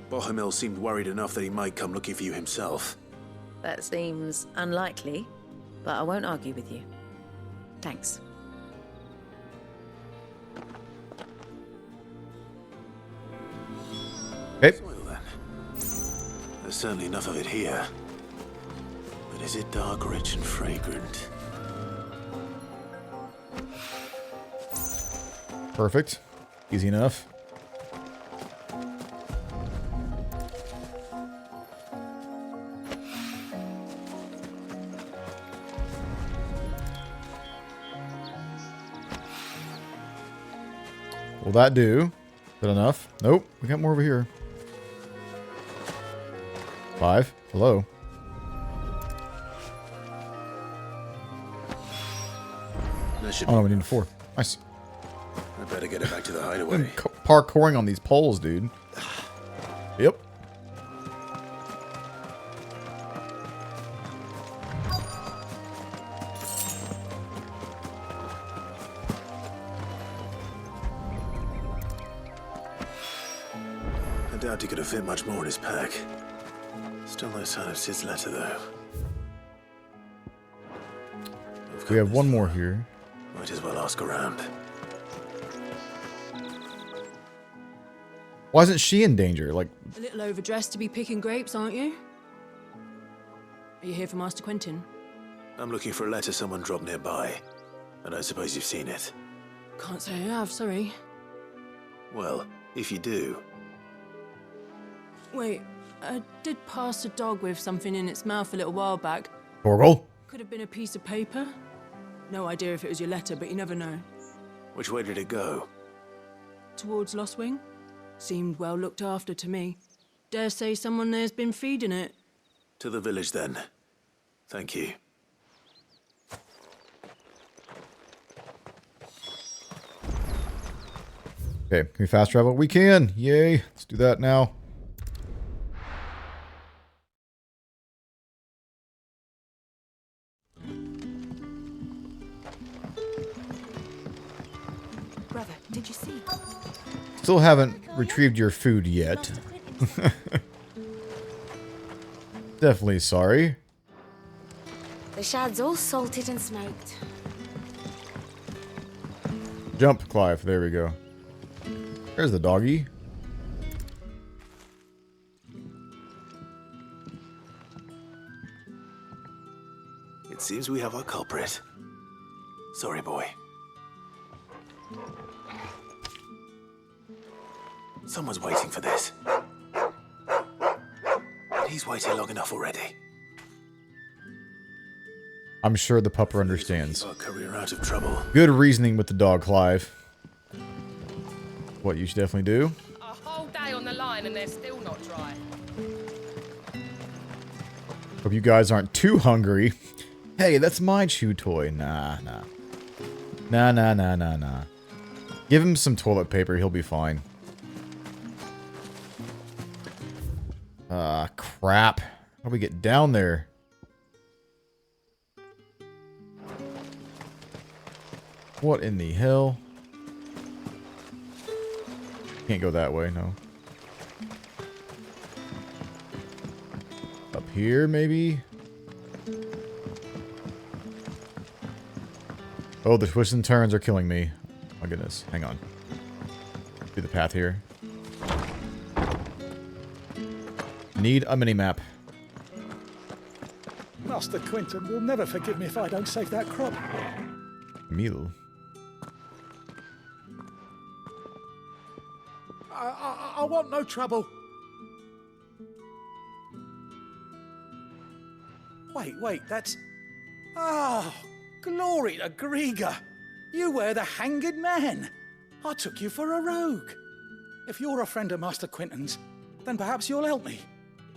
Bohemil seemed worried enough that he might come looking for you himself. That seems unlikely, but I won't argue with you. Thanks. Okay. Soil, then. There's certainly enough of it here. But is it dark, rich, and fragrant? Perfect. Easy enough. Will that do? Is that enough? Nope. We got more over here. 5. Hello. Oh no, we need 4. Nice. I better get it back to the hideaway. Parkouring on these poles, dude. doubt he could have fit much more in his pack. Still no sign of Sid's letter, though. We have one more here. Might as well ask around. Why isn't she in danger? Like, A little overdressed to be picking grapes, aren't you? Are you here for Master Quentin? I'm looking for a letter someone dropped nearby. I don't suppose you've seen it. Can't say I have, sorry. Well, if you do... Wait, I did pass a dog with something in its mouth a little while back. Torgal? Could have been a piece of paper. No idea if it was your letter, but you never know. Which way did it go? Towards Lost Wing? Seemed well looked after to me. Dare say someone there's been feeding it. To the village, then. Thank you. okay, can we fast travel? We can! Yay! Let's do that now. Brother, did you see? Still haven't retrieved your food yet. Definitely sorry. The shad's all salted and smoked. Jump, Clive. There we go. There's the doggy. It seems we have our culprit. Sorry, boy. Someone's waiting for this. He's waited long enough already. I'm sure the pupper understands. Our career out of trouble. Good reasoning with the dog, Clive. What you should definitely do. A whole day on the line and they're still not dry. Hope you guys aren't too hungry. Hey, that's my chew toy. Nah. Nah. Give him some toilet paper, he'll be fine. Crap. How do we get down there? What in the hell? Can't go that way, no. Up here, maybe? Oh, the twists and turns are killing me. My goodness. Hang on. Do the path here. Need a mini-map. Master Quentin will never forgive me if I don't save that crop. Meal. I want no trouble. Wait, that's... Oh, glory to Griga. You were the hanged man. I took you for a rogue. If you're a friend of Master Quentin's, then perhaps you'll help me.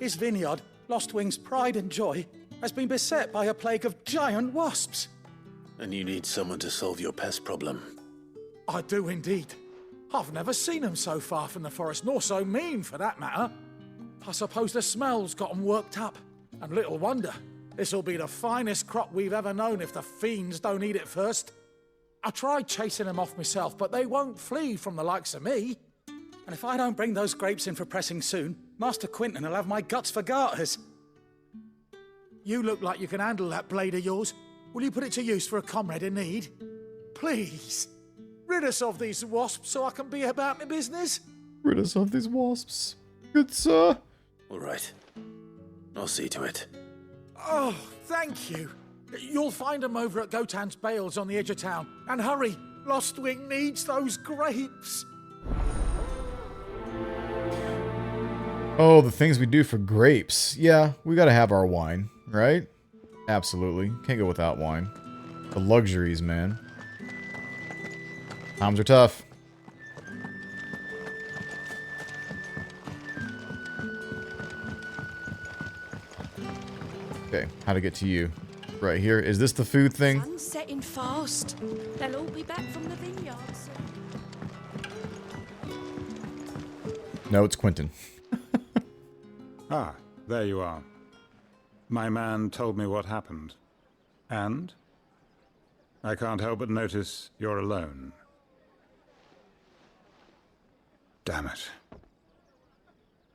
His vineyard, Lost Wing's pride and joy, has been beset by a plague of giant wasps. And you need someone to solve your pest problem. I do indeed. I've never seen them so far from the forest, nor so mean, for that matter. I suppose the smell's got them worked up. And little wonder. This'll be the finest crop we've ever known if the fiends don't eat it first. I tried chasing them off myself, but they won't flee from the likes of me. And if I don't bring those grapes in for pressing soon, Master Quentin will have my guts for garters. You look like you can handle that blade of yours. Will you put it to use for a comrade in need? Please. Rid us of these wasps so I can be about my business. Rid us of these wasps. Good sir. All right. I'll see to it. Oh, thank you. You'll find them over at Gotan's Bales on the edge of town. And hurry, Lost Wing needs those grapes. Oh, the things we do for grapes. Yeah, we gotta have our wine, right? Absolutely. Can't go without wine. The luxuries, man. Times are tough. Okay, how to get to you. Right here. Is this the food thing? Sun's setting fast. They'll all be back from the vineyards. No, it's Quentin. Ah, there you are. My man told me what happened. And? I can't help but notice you're alone. Damn it.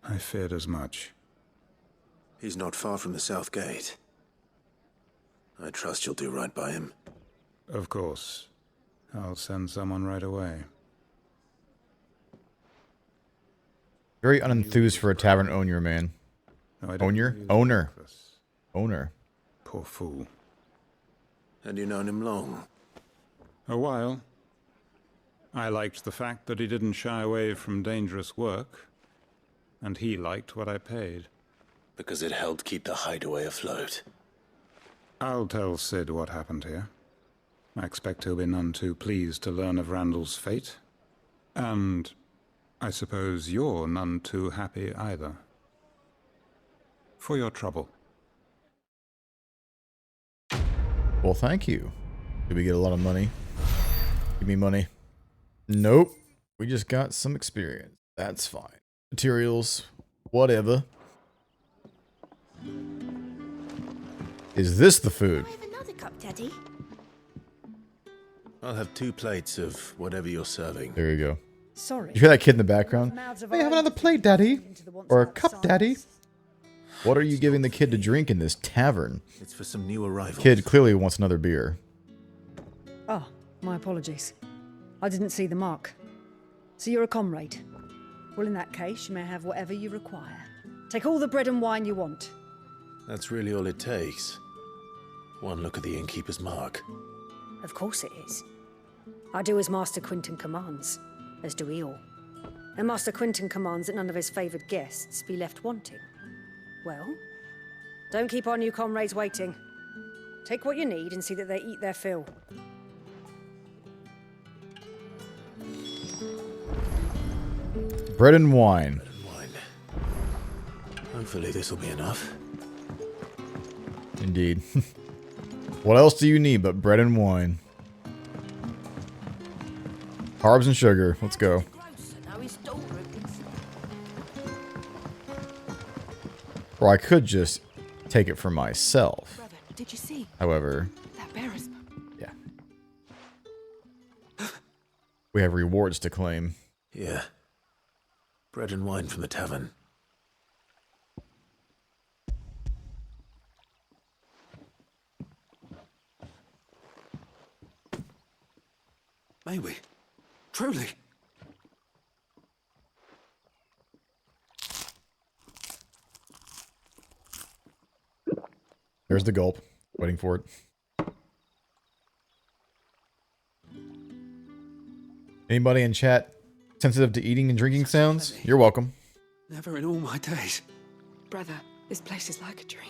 I feared as much. He's not far from the south gate. I trust you'll do right by him. Of course. I'll send someone right away. Very unenthused for a tavern owner, man. No, Owner. Poor fool. And you known him long? A while. I liked the fact that he didn't shy away from dangerous work, and he liked what I paid. Because it helped keep the hideaway afloat. I'll tell Sid what happened here. I expect he'll be none too pleased to learn of Randall's fate. And I suppose you're none too happy either. For your trouble. Well, thank you. Did we get a lot of money? Give me money. Nope. We just got some experience. That's fine. Materials. Whatever. Is this the food? Have another cup, Daddy. I'll have 2 plates of whatever you're serving. There you go. Sorry. You hear that kid in the background? Hey, have another plate, Daddy. Or a cup, Daddy. What are you giving the kid to drink in this tavern? It's for some new arrivals. Kid clearly wants another beer. Oh, my apologies. I didn't see the mark. So you're a comrade. Well, in that case, you may have whatever you require. Take all the bread and wine you want. That's really all it takes. One look at the innkeeper's mark. Of course it is. I do as Master Quinton commands, as do we all. And Master Quinton commands that none of his favoured guests be left wanting. Well, don't keep our new comrades waiting. Take what you need and see that they eat their fill. Bread and wine. Hopefully this will be enough. Indeed. What else do you need but bread and wine? Carbs and sugar. Let's go. Or I could just take it for myself. Brother, did you see? However, That bearer's... yeah. We have rewards to claim. Yeah. Bread and wine from the tavern. May we? Truly? There's the gulp. Waiting for it. Anybody in chat sensitive to eating and drinking sounds? You're welcome. Never in all my days. Brother, this place is like a dream.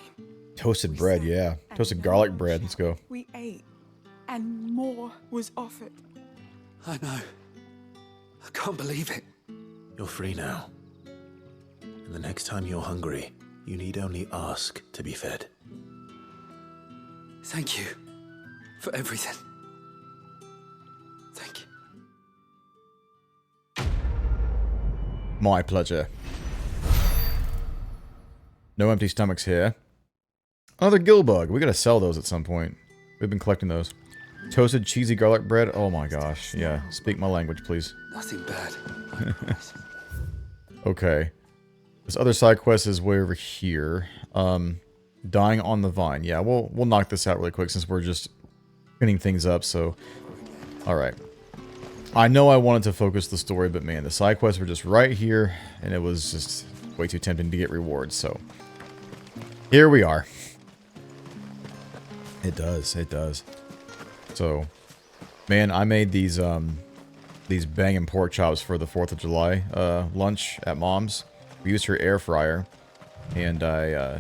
Toasted bread, yeah. Toasted garlic bread. Let's go. We ate, and more was offered. I know. I can't believe it. You're free now. And the next time you're hungry, you need only ask to be fed. Thank you for everything. Thank you. My pleasure. No empty stomachs here. Another gill bug. We gotta sell those at some point. We've been collecting those. Toasted cheesy garlic bread. Oh my gosh. Yeah. Speak my language, please. Nothing bad. Okay. This other side quest is way over here. Dying on the vine. Yeah, we'll knock this out really quick since we're just cleaning things up, so... Alright. I know I wanted to focus the story, but man, the side quests were just right here, and it was just way too tempting to get rewards, so... Here we are. It does, it does. So, man, I made these banging pork chops for the 4th of July lunch at Mom's. We used her air fryer. And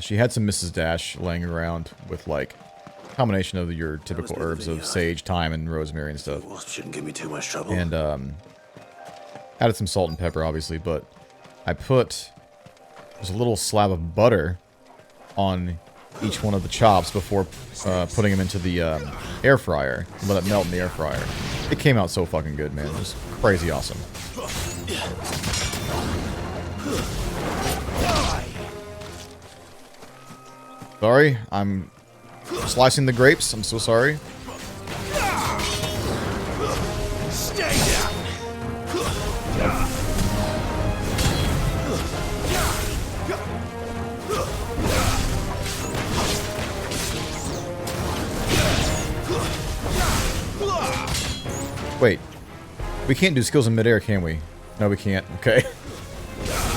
she had some Mrs. Dash laying around with, like, a combination of your typical herbs of sage, thyme, and rosemary and stuff. Wasp shouldn't give me too much trouble. And, added some salt and pepper, obviously, but I put just a little slab of butter on each one of the chops before putting them into the air fryer and let it melt in the air fryer. It came out so fucking good, man. It was crazy awesome. Sorry, I'm slicing the grapes. I'm so sorry. Stay down. Wait. We can't do skills in midair, can we? No, we can't. Okay.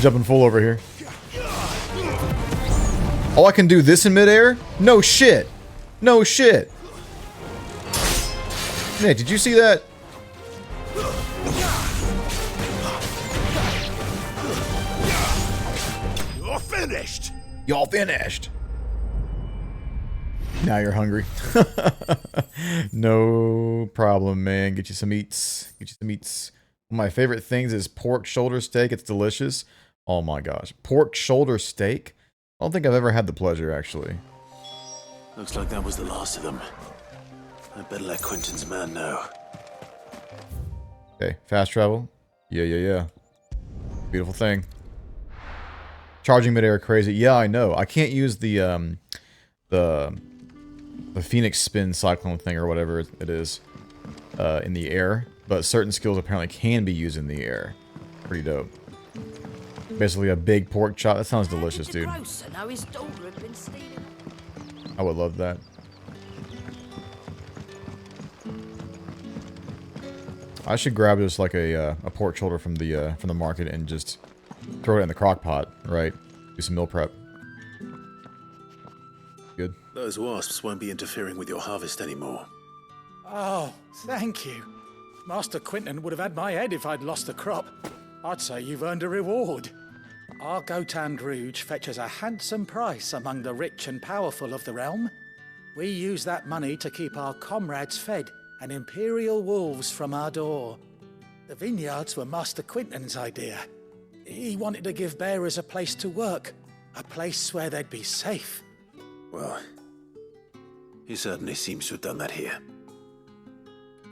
Jumping full over here. Oh, I can do this in midair? No shit. No shit. Nick, did you see that? You're finished. Y'all finished. Now you're hungry. No problem, man. Get you some eats. Get you some eats. One of my favorite things is pork shoulder steak. It's delicious. Oh my gosh. Pork shoulder steak? I don't think I've ever had the pleasure, actually. Looks like that was the last of them. I better let Quentin's man know. Okay, fast travel. Yeah. Beautiful thing. Charging midair crazy. Yeah, I know. I can't use the Phoenix spin cyclone thing or whatever it is in the air, but certain skills apparently can be used in the air. Pretty dope. Basically a big pork chop. That sounds delicious, dude. I would love that. I should grab just like a pork shoulder from the market and just throw it in the crock pot, right? Do some meal prep. Good. Those wasps won't be interfering with your harvest anymore. Oh, thank you. Master Quentin would have had my head if I'd lost the crop. I'd say you've earned a reward. Our Gotan Rouge fetches a handsome price among the rich and powerful of the realm. We use that money to keep our comrades fed and imperial wolves from our door. The vineyards were Master Quentin's idea. He wanted to give bearers a place to work, a place where they'd be safe. Well, he certainly seems to have done that here.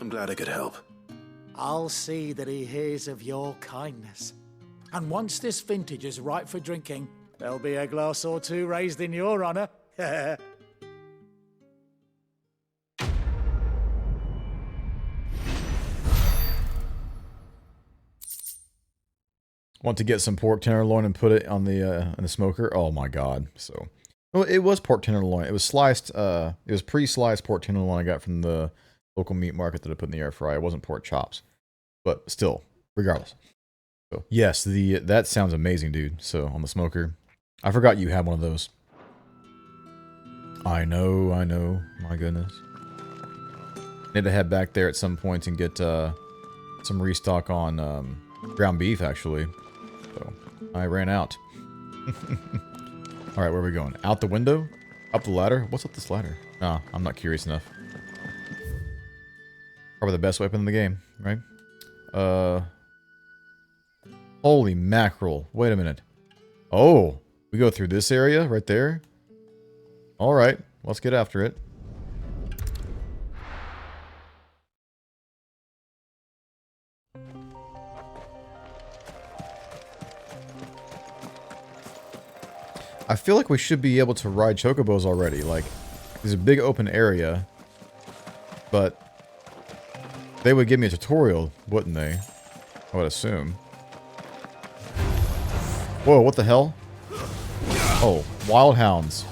I'm glad I could help. I'll see that he hears of your kindness. And once this vintage is ripe for drinking, there'll be a glass or two raised in your honor. Want to get some pork tenderloin and put it on the in the smoker? Oh my god! So, well, it was pork tenderloin. It was sliced. It was pre-sliced pork tenderloin I got from the local meat market that I put in the air fryer. It wasn't pork chops, but still, regardless. So yes, that sounds amazing, dude. So on the smoker, I forgot you had one of those. I know. My goodness. Need to head back there at some point and get some restock on ground beef, actually. So I ran out. All right, where are we going? Out the window? Up the ladder? What's up this ladder? Nah, I'm not curious enough. Probably the best weapon in the game, right? Holy mackerel. Wait a minute. Oh, we go through this area right there? Alright, let's get after it. I feel like we should be able to ride chocobos already. Like, there's a big open area, but they would give me a tutorial, wouldn't they? I would assume. Whoa, what the hell? Oh, wild hounds.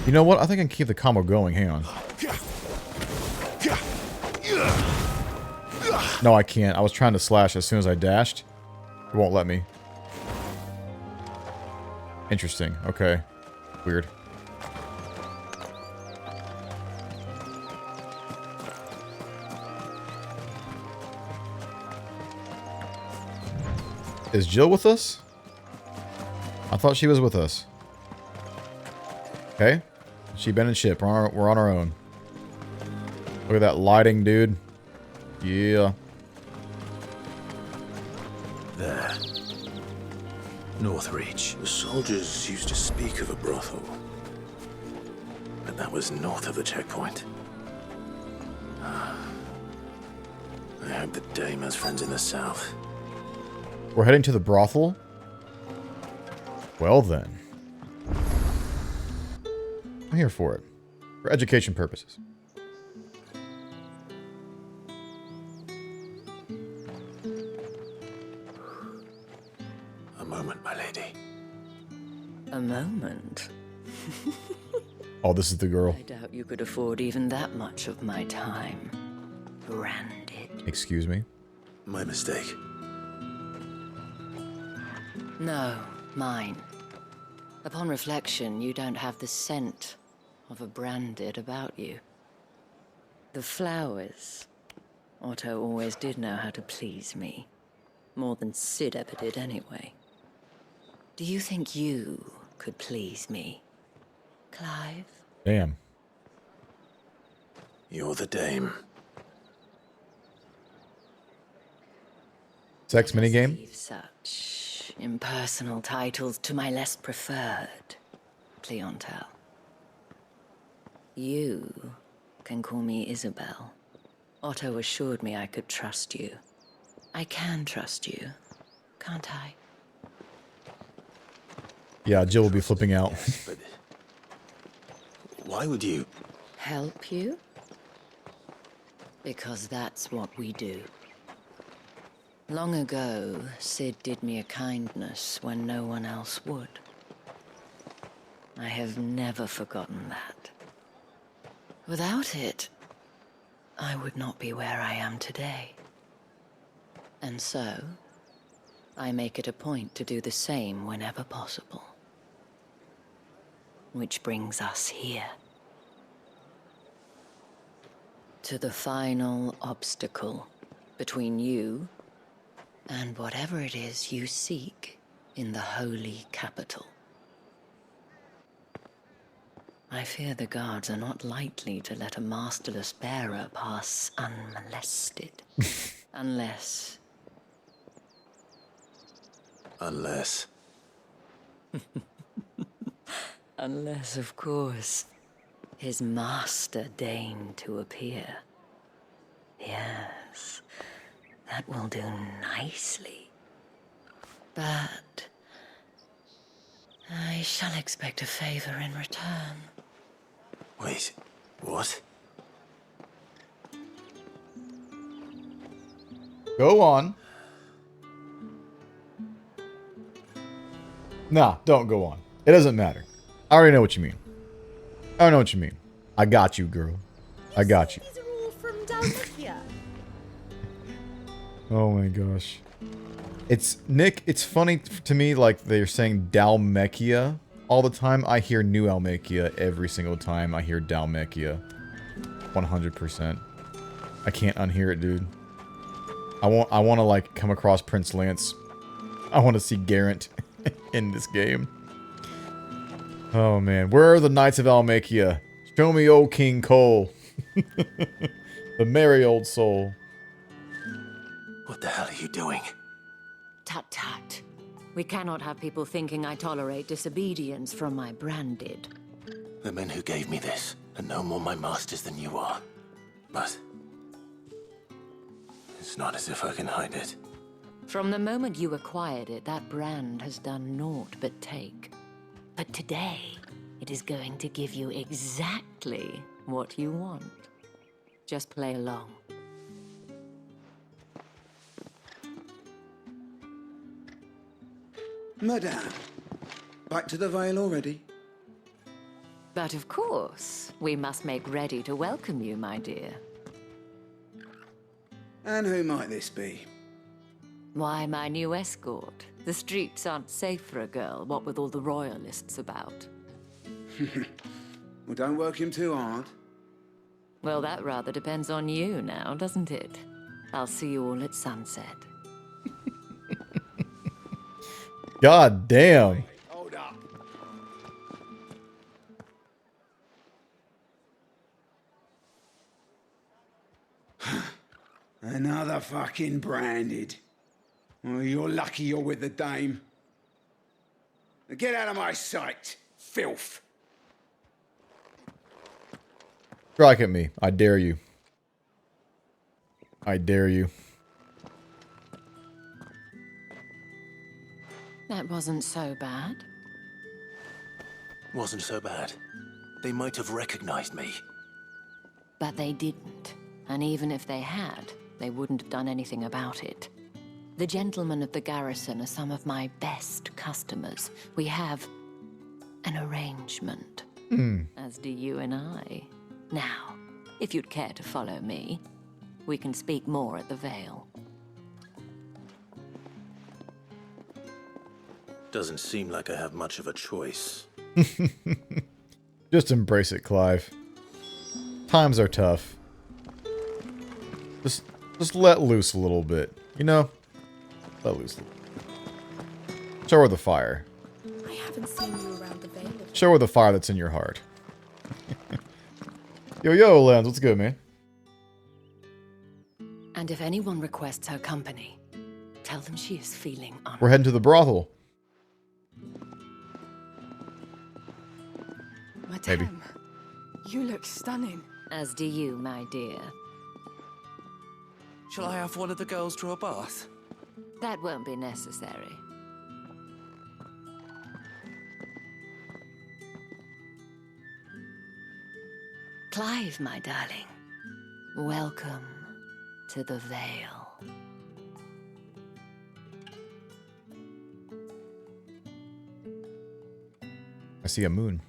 You know what? I think I can keep the combo going. Hang on. No, I can't. I was trying to slash as soon as I dashed. It won't let me. Interesting. Okay. Weird. Is Jill with us? I thought she was with us. Okay. She been in ship. We're on our own. Look at that lighting, dude. Yeah. There. Northreach. The soldiers used to speak of a brothel. But that was north of the checkpoint. I hope the dame has friends in the south. We're heading to the brothel? Well then. I'm here for it. For education purposes. A moment, my lady. A moment? Oh, this is the girl. I doubt you could afford even that much of my time. Branded. Excuse me? My mistake. No, mine. Upon reflection, you don't have the scent of a branded about you. The flowers. Otto always did know how to please me. More than Sid ever did anyway. Do you think you could please me, Clive? Damn. You're the dame. Sex minigame? Leave such impersonal titles to my less preferred clientele. You can call me Isabel. Otto assured me I could trust you. I can trust you, can't I? Yeah, Jill will be flipping out. But why would you? Help you? Because that's what we do. Long ago, Sid did me a kindness when no one else would. I have never forgotten that. Without it, I would not be where I am today. And so, I make it a point to do the same whenever possible. Which brings us here. To the final obstacle between you and whatever it is you seek in the holy capital. I fear the guards are not likely to let a masterless bearer pass unmolested. Unless... Unless, of course, his master deigned to appear. Yes, that will do nicely. But I shall expect a favor in return. Wait, what? Go on. Nah, don't go on. It doesn't matter. I already know what you mean. I already know what you mean. I got you, girl. I got you. These are all from Dalmatia. Oh my gosh. It's, Nick, it's funny to me, like, they're saying Dalmechia all the time. I hear New Almechia every single time I hear Dalmechia. 100%. I can't unhear it, dude. I want to, like, come across Prince Lance. I want to see Garrett in this game. Oh, man. Where are the Knights of Almechia? Show me old King Cole. The merry old soul. What the hell are you doing? Tut tut. We cannot have people thinking I tolerate disobedience from my branded. The men who gave me this are no more my masters than you are. But it's not as if I can hide it. From the moment you acquired it, that brand has done naught but take. But today, it is going to give you exactly what you want. Just play along. Madame, back to the Vale already? But of course, we must make ready to welcome you, my dear. And who might this be? Why, my new escort. The streets aren't safe for a girl, what with all the royalists about. Well, don't work him too hard. Well, that rather depends on you now, doesn't it? I'll see you all at sunset. God damn. Hold up. Another fucking branded. Well, you're lucky you're with the dame. Now get out of my sight, filth. Strike at me. I dare you. I dare you. That wasn't so bad. Wasn't so bad. They might have recognized me. But they didn't. And even if they had, they wouldn't have done anything about it. The gentlemen of the garrison are some of my best customers. We have an arrangement, as do you and I. Now, if you'd care to follow me, we can speak more at the Vale. Doesn't seem like I have much of a choice. Just embrace it, Clive. Times are tough. Just let loose a little bit, you know? Let loose a little. Show her the fire. I haven't seen you around the Vale. Show her the fire that's in your heart. Yo, Lance, what's good, man? And if anyone requests her company, tell them she is feeling honored. We're heading to the brothel. Madame, Maybe. you look stunning. As do you, my dear. Shall I have one of the girls draw a bath? That won't be necessary. Clive, my darling. Welcome to the Vale. I see a moon.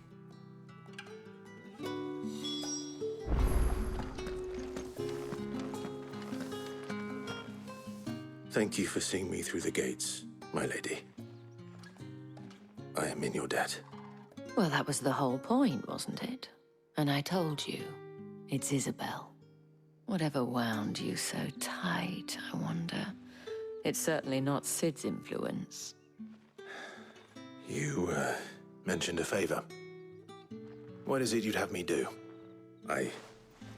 Thank you for seeing me through the gates, my lady. I am in your debt. Well, that was the whole point, wasn't it? And I told you, it's Isabel. Whatever wound you so tight, I wonder. It's certainly not Sid's influence. You, mentioned a favor. What is it you'd have me do? I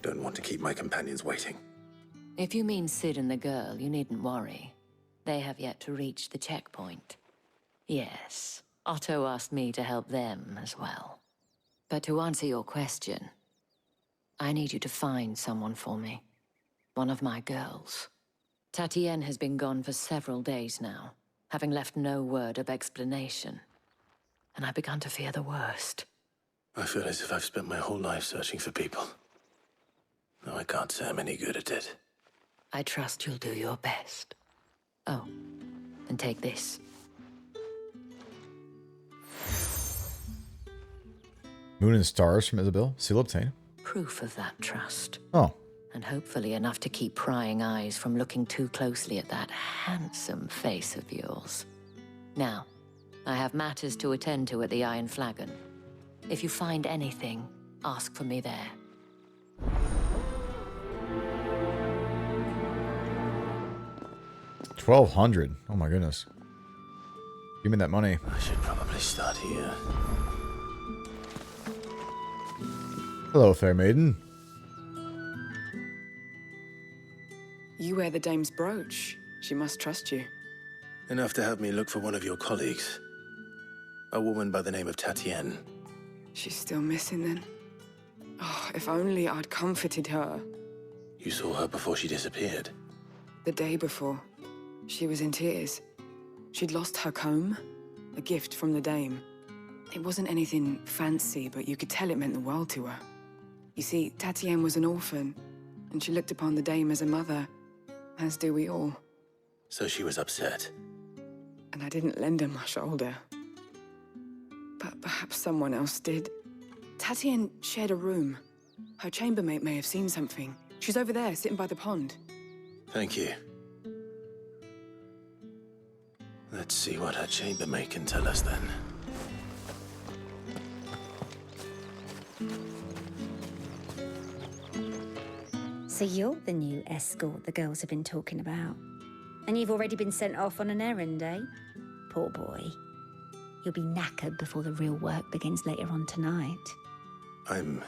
don't want to keep my companions waiting. If you mean Sid and the girl, you needn't worry. They have yet to reach the checkpoint. Yes, Otto asked me to help them as well. But to answer your question, I need you to find someone for me. One of my girls. Tatienne has been gone for several days now, having left no word of explanation. And I've begun to fear the worst. I feel as if I've spent my whole life searching for people. No, I can't say I'm any good at it. I trust you'll do your best. Oh, and take this. Moon and stars from Isabel. Seal obtained. Proof of that trust. Oh. And hopefully enough to keep prying eyes from looking too closely at that handsome face of yours. Now, I have matters to attend to at the Iron Flagon. If you find anything, ask for me there. $1,200. Oh my goodness. Give me that money. I should probably start here. Hello, fair maiden. You wear the dame's brooch. She must trust you. Enough to have me look for one of your colleagues. A woman by the name of Tatienne. She's still missing then. Oh, if only I'd comforted her. You saw her before she disappeared. The day before. She was in tears. She'd lost her comb, a gift from the dame. It wasn't anything fancy, but you could tell it meant the world to her. You see, Tatienne was an orphan, and she looked upon the dame as a mother, as do we all. So she was upset. And I didn't lend her my shoulder. But perhaps someone else did. Tatienne shared a room. Her chambermaid may have seen something. She's over there, sitting by the pond. Thank you. Let's see what her chambermaid can tell us then. So you're the new escort the girls have been talking about. And you've already been sent off on an errand, eh? Poor boy. You'll be knackered before the real work begins later on tonight. I'm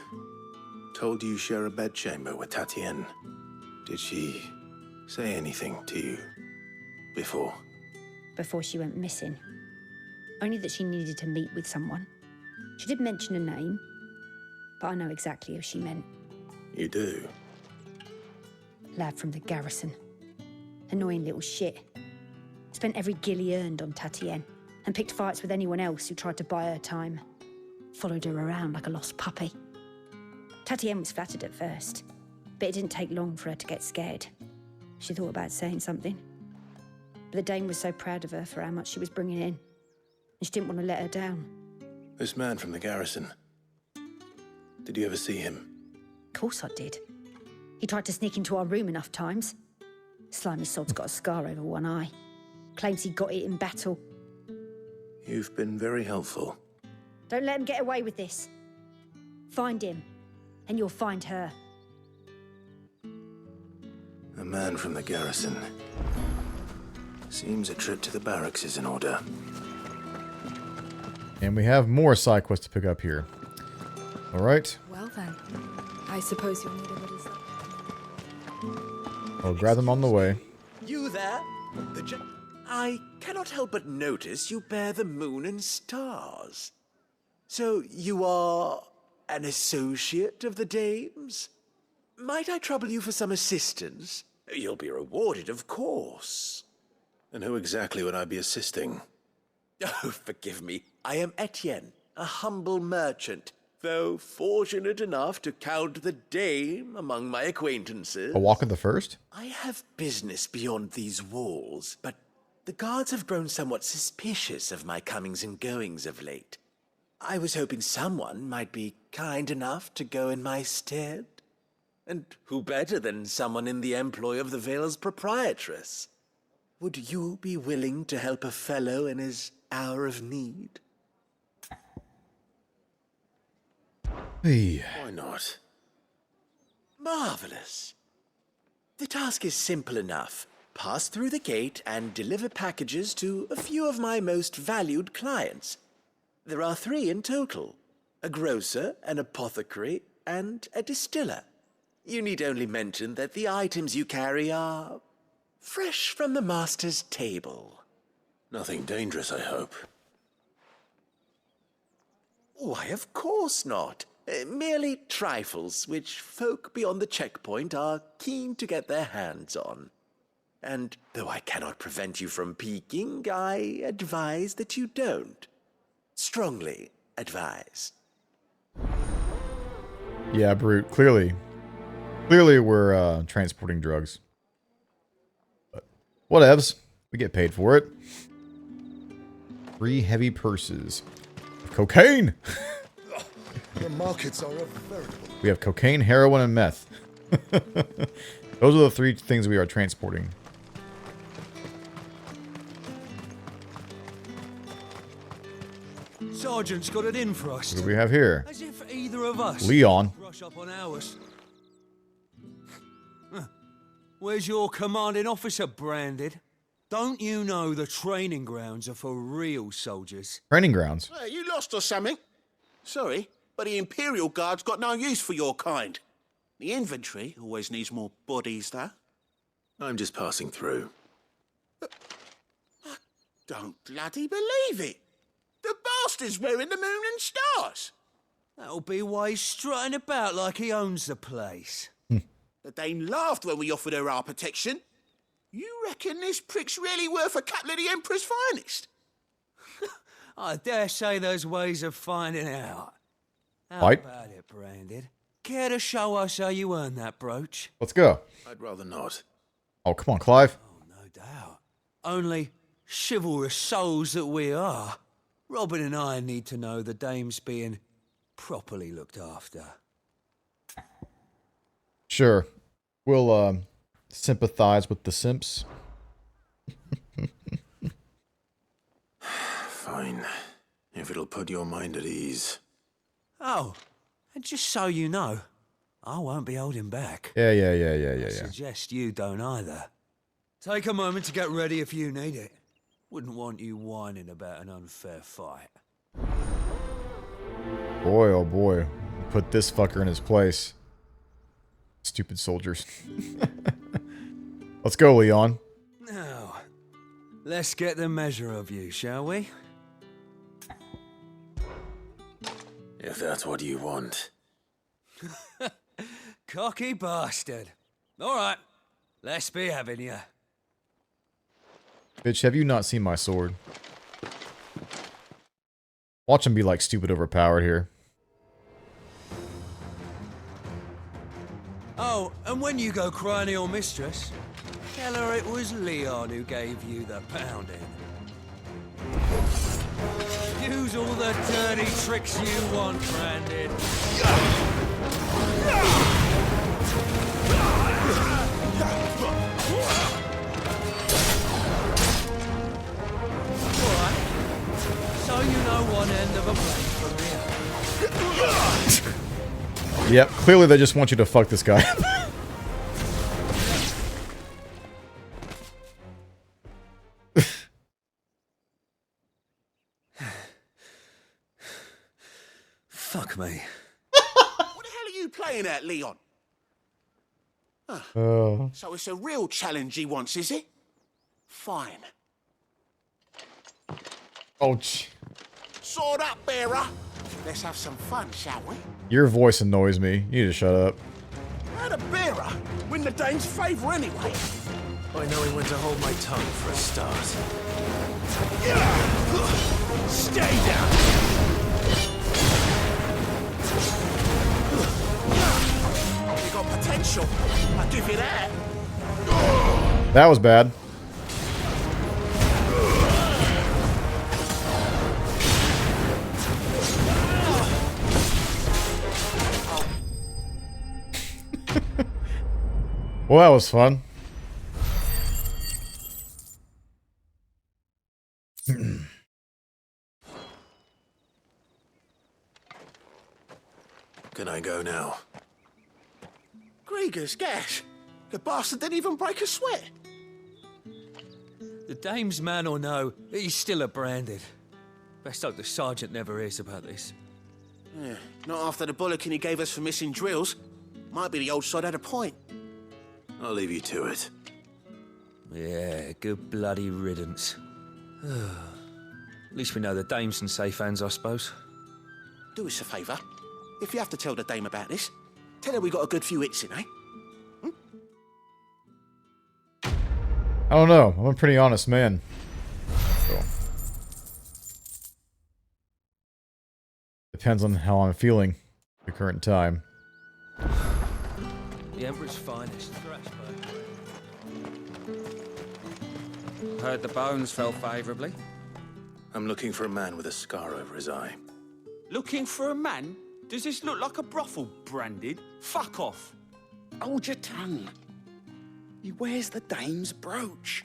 told you share a bedchamber with Tatienne. Did she say anything to you before? Before she went missing. Only that she needed to meet with someone. She did mention a name, but I know exactly who she meant. You do? Lad from the garrison. Annoying little shit. Spent every guil he earned on Tatienne, and picked fights with anyone else who tried to buy her time. Followed her around like a lost puppy. Tatienne was flattered at first, but it didn't take long for her to get scared. She thought about saying something. But the Dame was so proud of her for how much she was bringing in, and she didn't want to let her down. This man from the garrison. Did you ever see him? Of course I did. He tried to sneak into our room enough times. Slimy sod's got a scar over one eye. Claims he got it in battle. You've been very helpful. Don't let him get away with this. Find him, and you'll find her. A man from the garrison. Seems a trip to the barracks is in order. And we have more side quests to pick up here. Alright. Well then, I suppose you'll need a little something. I'll grab them on the way. You there? I cannot help but notice you bear the moon and stars. So you are an associate of the Dame's? Might I trouble you for some assistance? You'll be rewarded, of course. And who exactly would I be assisting? Oh, forgive me. I am Etienne, a humble merchant, though fortunate enough to count the Dame among my acquaintances. A walk of the first? I have business beyond these walls, but the guards have grown somewhat suspicious of my comings and goings of late. I was hoping someone might be kind enough to go in my stead. And who better than someone in the employ of the Vale's proprietress? Would you be willing to help a fellow in his hour of need? Hey. Why not? Marvelous. The task is simple enough. Pass through the gate and deliver packages to a few of my most valued clients. There are 3 in total: a grocer, an apothecary, and a distiller. You need only mention that the items you carry are fresh from the master's table. Nothing dangerous, I hope. Why, of course not. Merely trifles which folk beyond the checkpoint are keen to get their hands on. And though I cannot prevent you from peeking, I advise that you don't. Strongly advise. Yeah, Brute. Clearly we're transporting drugs. But whatevs. We get paid for it. 3 heavy purses. Cocaine! The markets are a veritable... We have cocaine, heroin, and meth. Those are the 3 things we are transporting. Sergeant's got it in for us. What do we have here? As if either of us Leon. rush up on ours. Where's your commanding officer, Branded? Don't you know the training grounds are for real soldiers? Training grounds? Hey, you lost or something? Sorry, but the Imperial Guard's got no use for your kind. The infantry always needs more bodies, though. I'm just passing through. I don't bloody believe it. The bastard's wearing the moon and stars. That'll be why he's strutting about like he owns the place. The Dane laughed when we offered her our protection. You reckon this prick's really worth a couple of the Emperor's finest? I dare say there's ways of finding out. How Fight. about it, Branded? Care to show us how you earned that brooch? Let's go. I'd rather not. Oh, come on, Clive. No doubt. Only chivalrous souls that we are. Robin and I need to know the Dame's being properly looked after. Sure. We'll sympathize with the simps. Fine. If it'll put your mind at ease. Oh, and just so you know, I won't be holding back. Yeah. Suggest you don't either. Take a moment to get ready if you need it. Wouldn't want you whining about an unfair fight. Boy, oh boy. Put this fucker in his place. Stupid soldiers. Let's go, Leon. Now, let's get the measure of you, shall we? If that's what you want. Cocky bastard. All right, let's be having you. Bitch, have you not seen my sword? Watch him be like stupid overpowered here. Oh, and when you go crying to your mistress, Tell her it was Leon who gave you the pounding. Use all the dirty tricks you want, Brandon. Alright. So you know one end of a blade from the other. Yep, clearly they just want you to fuck this guy. Fuck me. What the hell are you playing at, Leon? Oh. So it's a real challenge he wants, is it? Fine. Oh, Sword up, bearer. Let's have some fun, shall we? your voice annoys me. You need to shut up. How'd a bearer win the dame's favour anyway? By knowing when to hold my tongue for a start. Stay down. You got potential. I'll give you that. That was bad. Well, that was fun. Can I go now? Grieger's gas. The bastard didn't even break a sweat. The dame's man or no, he's still a branded. Best hope the sergeant never hears about this. Yeah, not after the bollocking he gave us for missing drills. Might be the old sod had a point. I'll leave you to it. Yeah, good bloody riddance. At least we know the dame's in safe hands, I suppose. Do us a favour. If you have to tell the dame about this, tell her we got a good few hits in, eh? I don't know. I'm a pretty honest man. So. Depends on how I'm feeling at the current time. The Emperor's finest. Heard the bones fell favourably. I'm looking for a man with a scar over his eye. Looking for a man? Does this look like a brothel, Branded? Fuck off. Hold your tongue. He wears the dame's brooch.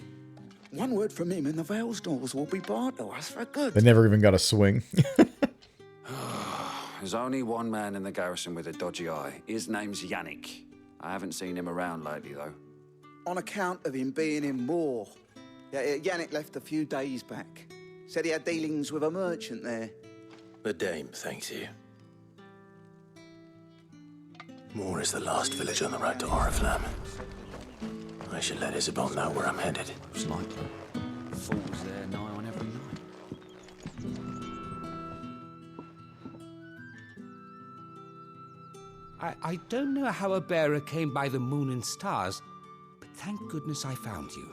One word from him and the Vale's doors will be barred to us for good. They never even got a swing. There's only one man in the garrison with a dodgy eye. His name's Yannick. I haven't seen him around lately, though. On account of him being in war. Yannick left a few days back. Said he had dealings with a merchant there. The dame thanks you. Moor is the last village on the road to Oriflamme. I should let Isabel know where I'm headed. It's like falls there nigh on every night. I don't know how a bearer came by the moon and stars, but thank goodness I found you.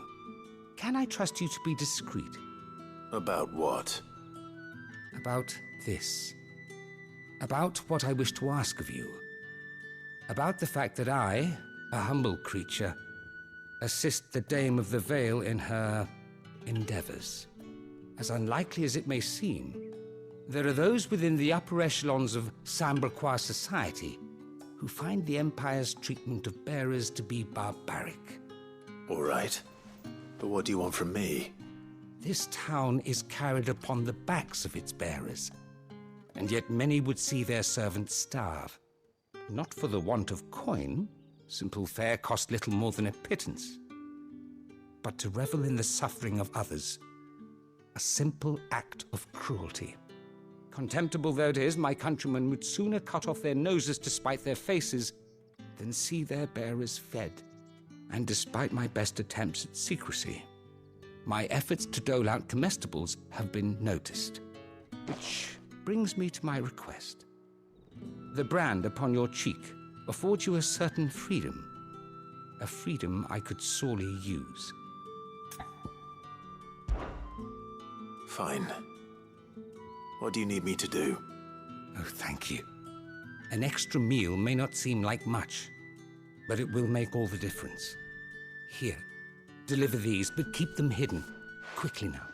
Can I trust you to be discreet? About what? About this. About what I wish to ask of you. About the fact that I, a humble creature, assist the Dame of the Vale in her endeavors. As unlikely as it may seem, there are those within the upper echelons of Samberquois society who find the Empire's treatment of bearers to be barbaric. All right. But what do you want from me? This town is carried upon the backs of its bearers, and yet many would see their servants starve. Not for the want of coin, simple fare cost little more than a pittance, but to revel in the suffering of others, a simple act of cruelty. Contemptible though it is, my countrymen would sooner cut off their noses to spite their faces than see their bearers fed. And despite my best attempts at secrecy, my efforts to dole out comestibles have been noticed. Which brings me to my request. The brand upon your cheek affords you a certain freedom. A freedom I could sorely use. Fine. What do you need me to do? Oh, thank you. An extra meal may not seem like much, but it will make all the difference. Here, Deliver these, but keep them hidden. Quickly now.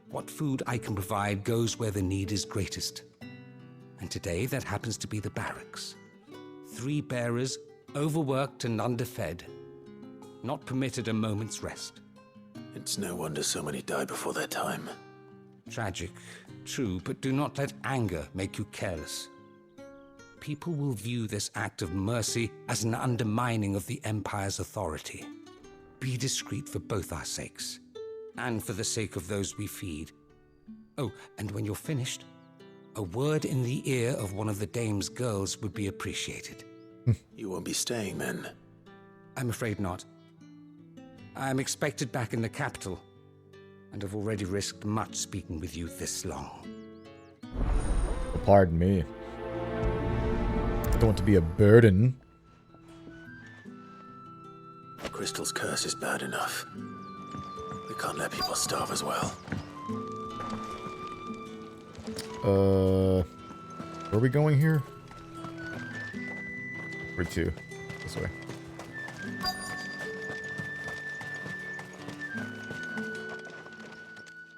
What food I can provide goes where the need is greatest. And today, that happens to be the barracks. 3 bearers, overworked and underfed. Not permitted a moment's rest. It's no wonder so many die before their time. Tragic, true, but do not let anger make you careless. People will view this act of mercy as an undermining of the Empire's authority. Be discreet for both our sakes, and for the sake of those we feed. Oh, and when you're finished, a word in the ear of one of the dame's girls would be appreciated. You won't be staying then? I'm afraid not. I'm expected back in the capital, and have already risked much speaking with you this long. Pardon me. I don't want to be a burden. Crystal's curse is bad enough. We can't let people starve as well. Where are we going here? Where to? This way.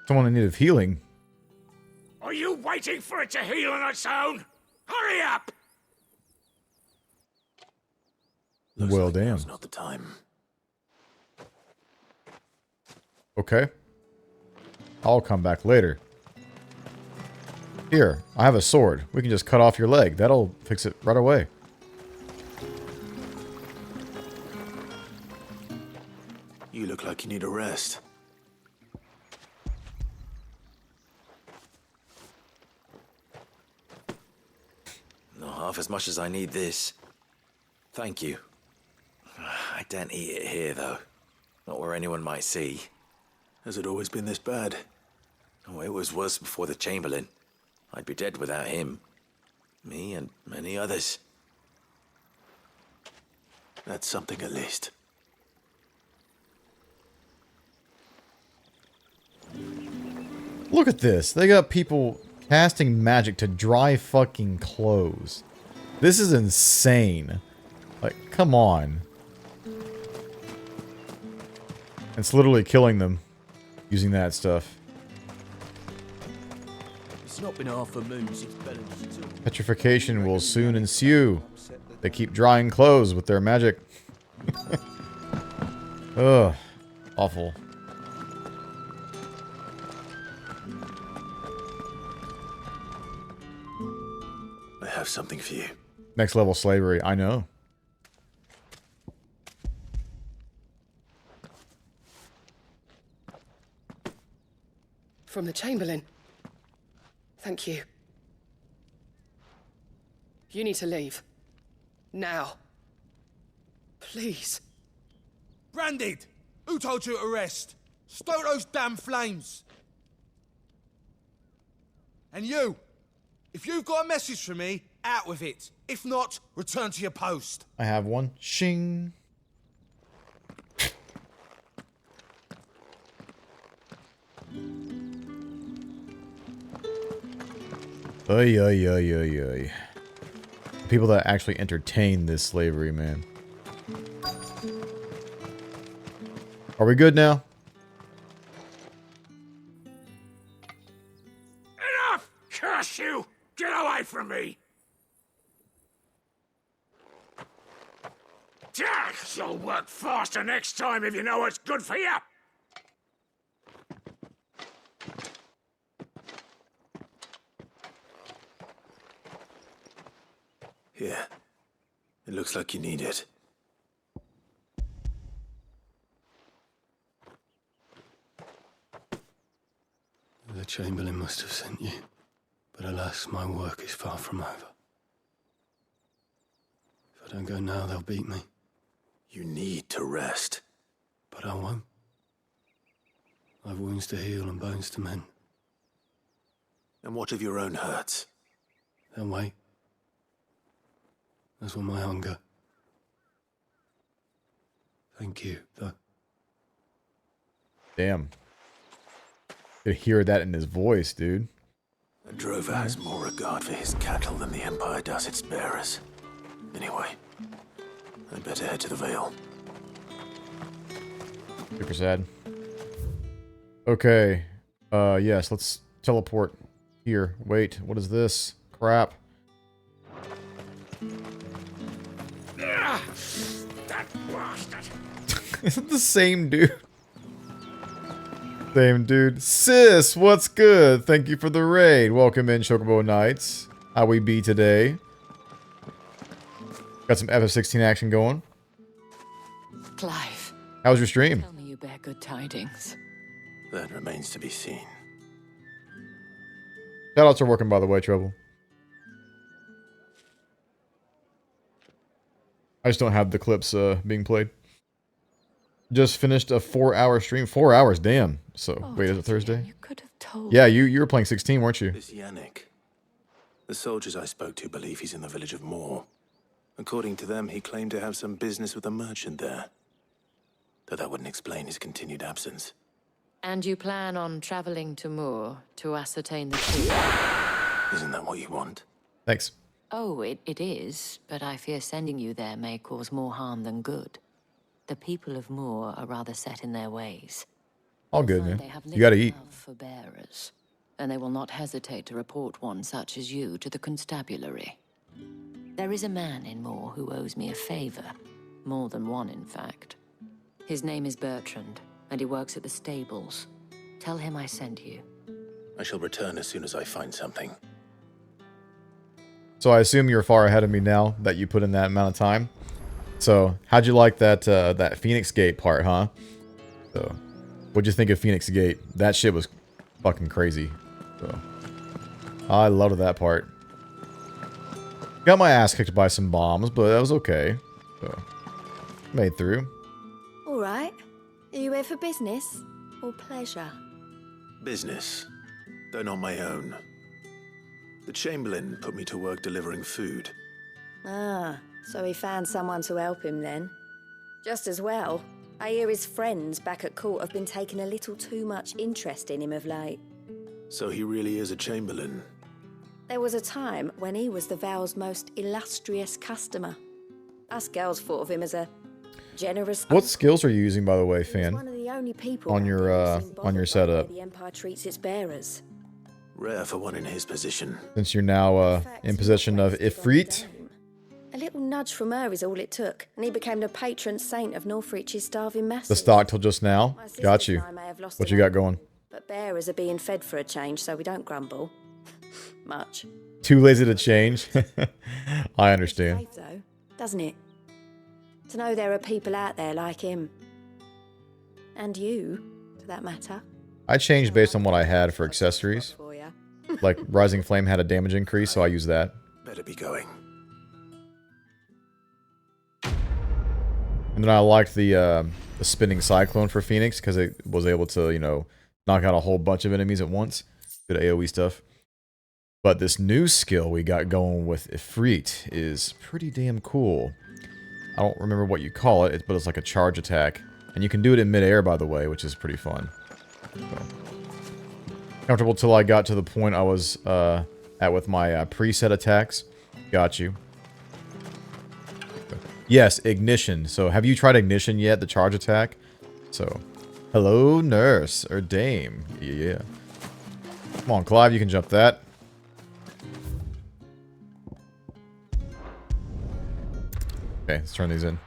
Someone in need of healing. Are you waiting for it to heal on its own? Hurry up! Well, damn. Now's not the time. Okay. I'll come back later. Here, I have a sword. We can just cut off your leg. That'll fix it right away. You look like you need a rest. Not half as much as I need this. Thank you. I don't eat it here, though. Not where anyone might see. Has it always been this bad? Oh, it was worse before the Chamberlain. I'd be dead without him. Me and many others. That's something at least. Look at this. They got people casting magic to dry fucking clothes. This is insane. Like, come on. It's literally killing them using that stuff. It's not been half a moon since Belen's too. Petrification will soon ensue. They keep drying clothes with their magic. Ugh. Awful. I have something for you. Next level slavery, I know. From the Chamberlain. Thank you. You need to leave. Now. Please. Branded! Who told you to rest? Stoke those damn flames! And you! If you've got a message for me, out with it. If not, return to your post. I have one. Shing. Oy, oy, oy, oy, oy. People that actually entertain this slavery, man. Are we good now? Enough! Curse you! Get away from me! You'll work faster next time if you know what's good for you! Here. It looks like you need it. The Chamberlain must have sent you, but alas, my work is far from over. If I don't go now, they'll beat me. You need to rest. But I won't. I've wounds to heal and bones to mend. And what of your own hurts? They'll wait. As will my hunger. Thank you, though. Damn. You could hear that in his voice, dude. A drover has more regard for his cattle than the Empire does its bearers. Anyway, I'd better head to the Vale. Super sad. Okay. Yes, let's teleport here. Wait, what is this? Crap. That bastard! Is it the same dude? Same dude. Sis, what's good? Thank you for the raid. Welcome in, Chocobo Knights. How we be today? Got some FF16 action going. Clive. How was your stream? Tell me you bear good tidings. That remains to be seen. Shoutouts are working, by the way, Trouble. I just don't have the clips being played. Just finished a 4-hour stream. 4 hours, damn. So, wait, is it Thursday? You could have told Yeah, you were playing 16, weren't you? This Yannick. The soldiers I spoke to believe he's in the village of Moor. According to them, he claimed to have some business with a merchant there. Though that wouldn't explain his continued absence. And you plan on traveling to Moor to ascertain the truth? Isn't that what you want? Thanks. Oh, it is, but I fear sending you there may cause more harm than good. The people of Moor are rather set in their ways. All good, man. They have You gotta little eat. love for bearers, and they will not hesitate to report one such as you to the constabulary. There is a man in Moor who owes me a favor. More than one, in fact. His name is Bertrand, and he works at the stables. Tell him I sent you. I shall return as soon as I find something. So I assume you're far ahead of me now that you put in that amount of time. So, how'd you like that that Phoenix Gate part, huh? So, what'd you think of Phoenix Gate? That shit was fucking crazy. So, I loved that part. Got my ass kicked by some bombs, but that was okay. So, made through. All right. Are you here for business or pleasure? Business, though not my own. The Chamberlain put me to work delivering food. Ah, so he found someone to help him then. Just as well. I hear his friends back at court have been taking a little too much interest in him of late. So he really is a Chamberlain. There was a time when he was the Vale's most illustrious customer. Us girls thought of him as a generous... What skills are you using, by the way, Fan? One of the only people On your setup. the Empire treats its bearers. Rare for one in his position. Since you're now in possession of Ifrit. A little nudge from her is all it took, and he became the patron saint of Northreach's starving masses. The stock till just now. Got you. What you got going? But bearers are being fed for a change, so we don't grumble. Much. Too lazy to change. I understand. Safe though, doesn't it? To know there are people out there like him. And you, for that matter. I changed based on what I had for accessories. Like Rising Flame had a damage increase, so I used that. Better be going. And then I liked the spinning cyclone for Phoenix because it was able to, you know, knock out a whole bunch of enemies at once. Good AoE stuff. But this new skill we got going with Ifrit is pretty damn cool. I don't remember what you call it, but it's like a charge attack. And you can do it in midair, by the way, which is pretty fun. So. Comfortable till I got to the point I was at with my preset attacks. Got you. Yes, Ignition. So, have you tried Ignition yet, the charge attack? So, hello, nurse, or dame. Yeah. Come on, Clive, you can jump that. Okay, let's turn these in.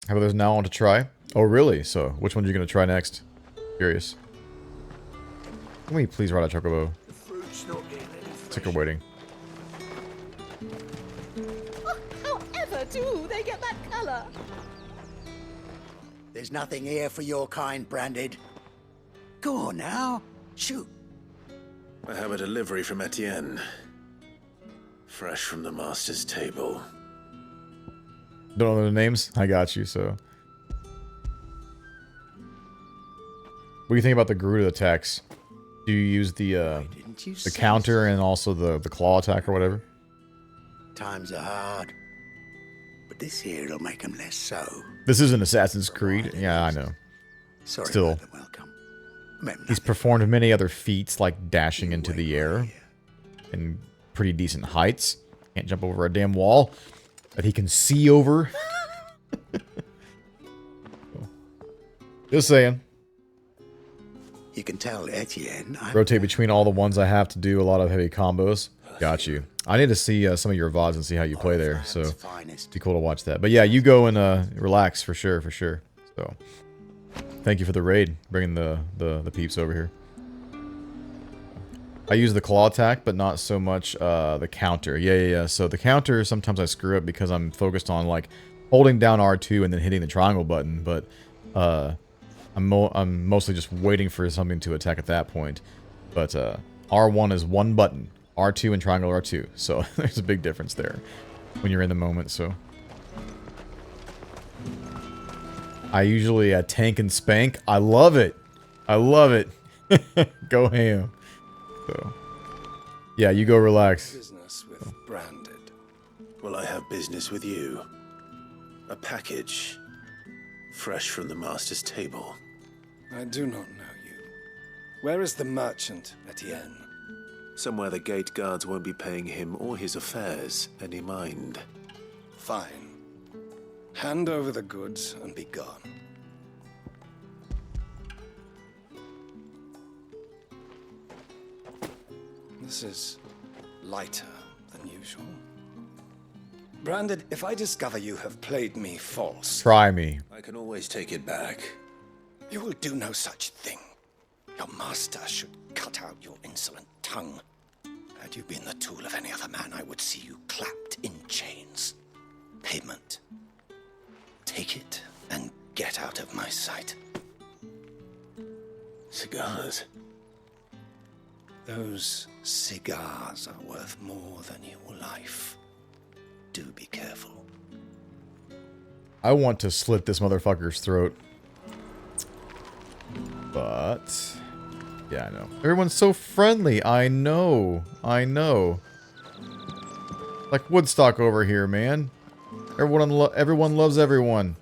How about those now on to try? Oh, really? So, which one are you going to try next? Curious. Can we please ride a chocobo? Sick of waiting. However do they get that color? There's nothing here for your kind, Branded. Go on now. Shoot. I have a delivery from Etienne. Fresh from the master's table. Don't know the names? I got you, so. What do you think about the Garuda attacks? Do you use the counter and also the claw attack or whatever? Times are hard. But this here'll make them less so. This is an Assassin's Creed. Yeah, I know. Sorry Still, about the welcome. he's performed many other feats like dashing into the air in pretty decent heights. Can't jump over a damn wall. that he can see over. Just saying. You can tell Etienne. Rotate between all the ones I have to do a lot of heavy combos. Got you. I need to see some of your VODs and see how you play there. So it'd be cool to watch that. But yeah, you go and relax for sure, for sure. So thank you for the raid, bringing the peeps over here. I use the claw attack, but not so much the counter. Yeah. So the counter, sometimes I screw up because I'm focused on like holding down R2 and then hitting the triangle button. But I'm mostly just waiting for something to attack at that point. But R1 is one button. R2 and triangle R2. So there's a big difference there when you're in the moment. So I usually tank and spank. I love it. I love it. Go ham. So yeah, you go relax. Business with Branded. Well, I have business with you. A package. Fresh from the master's table. I do not know you. Where is the merchant, Etienne? Somewhere the gate guards won't be paying him or his affairs any mind. Fine. Hand over the goods and be gone. This is lighter than usual. Branded, if I discover you have played me false... Try me. I can always take it back. You will do no such thing. Your master should cut out your insolent tongue. Had you been the tool of any other man, I would see you clapped in chains. Payment. Take it and get out of my sight. Cigars. Those cigars are worth more than your life. Do be careful. I want to slit this motherfucker's throat. But yeah, I know. Everyone's so friendly. I know. I know. Like Woodstock over here, man. Everyone loves everyone.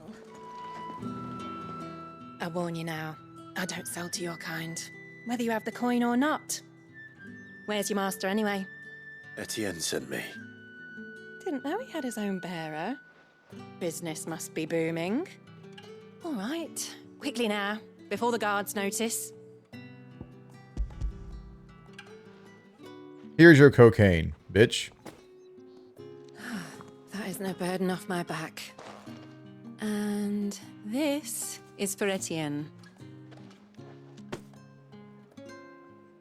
I warn you now. I don't sell to your kind, whether you have the coin or not. Where's your master anyway? Etienne sent me. Didn't know he had his own bearer. Business must be booming. All right, quickly now, before the guards notice. Here's your cocaine, bitch. That is no burden off my back. And this is for Etienne.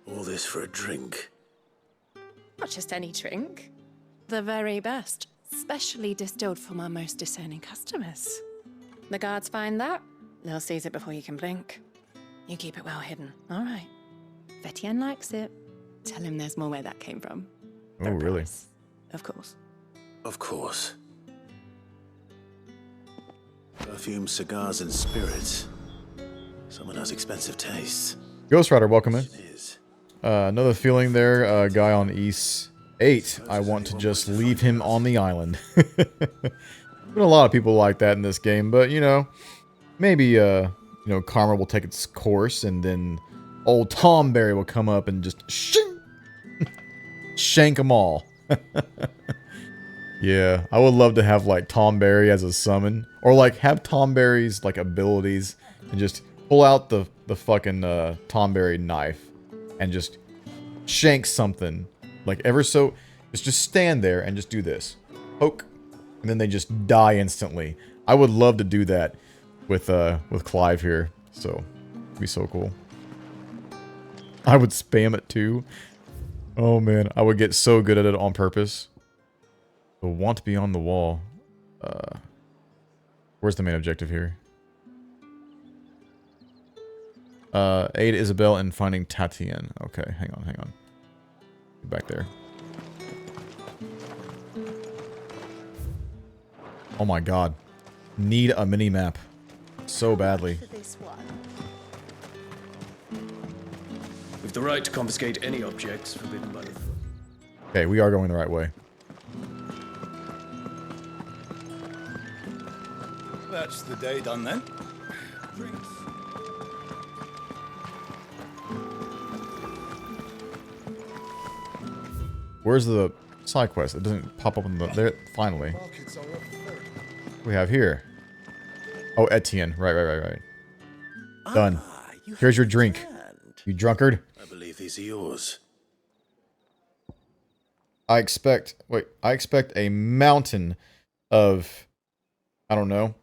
All this for a drink. Not just any drink. The very best. Specially distilled for my most discerning customers. The guards find that, they'll seize it before you can blink. You keep it well hidden, all right. If Etienne likes it, tell him there's more where that came from. Oh, really? Of course. Of course. Perfume, cigars, and spirits. Someone has expensive tastes. Ghost Rider, welcome in. Another feeling there, guy on East 8. I want to just leave him on the island. Been a lot of people like that in this game, but you know, maybe you know, karma will take its course, and then old Tom Berry will come up and just shank them all. Yeah, I would love to have like Tom Berry as a summon, or like have Tom Berry's like abilities and just pull out the fucking Tom Berry knife and just shank something like ever so. Just stand there and just do this, poke, and then they just die instantly. I would love to do that with Clive here, so it'd be so cool. I would spam it too. Oh man, I would get so good at it on purpose. The want to be on the wall. Where's the main objective here? Aid Isabel in finding Tatienne. Okay, hang on. Get back there. Oh my god. Need a mini-map. So badly. With the right to confiscate any objects forbidden by the... Okay, we are going the right way. That's the day done then. Where's the side quest? It doesn't pop up on the... There, finally. Markets are a We have here. Oh, Etienne. Right. Done. Here's your drink. You drunkard. I believe these are yours. I expect a mountain of, I don't know.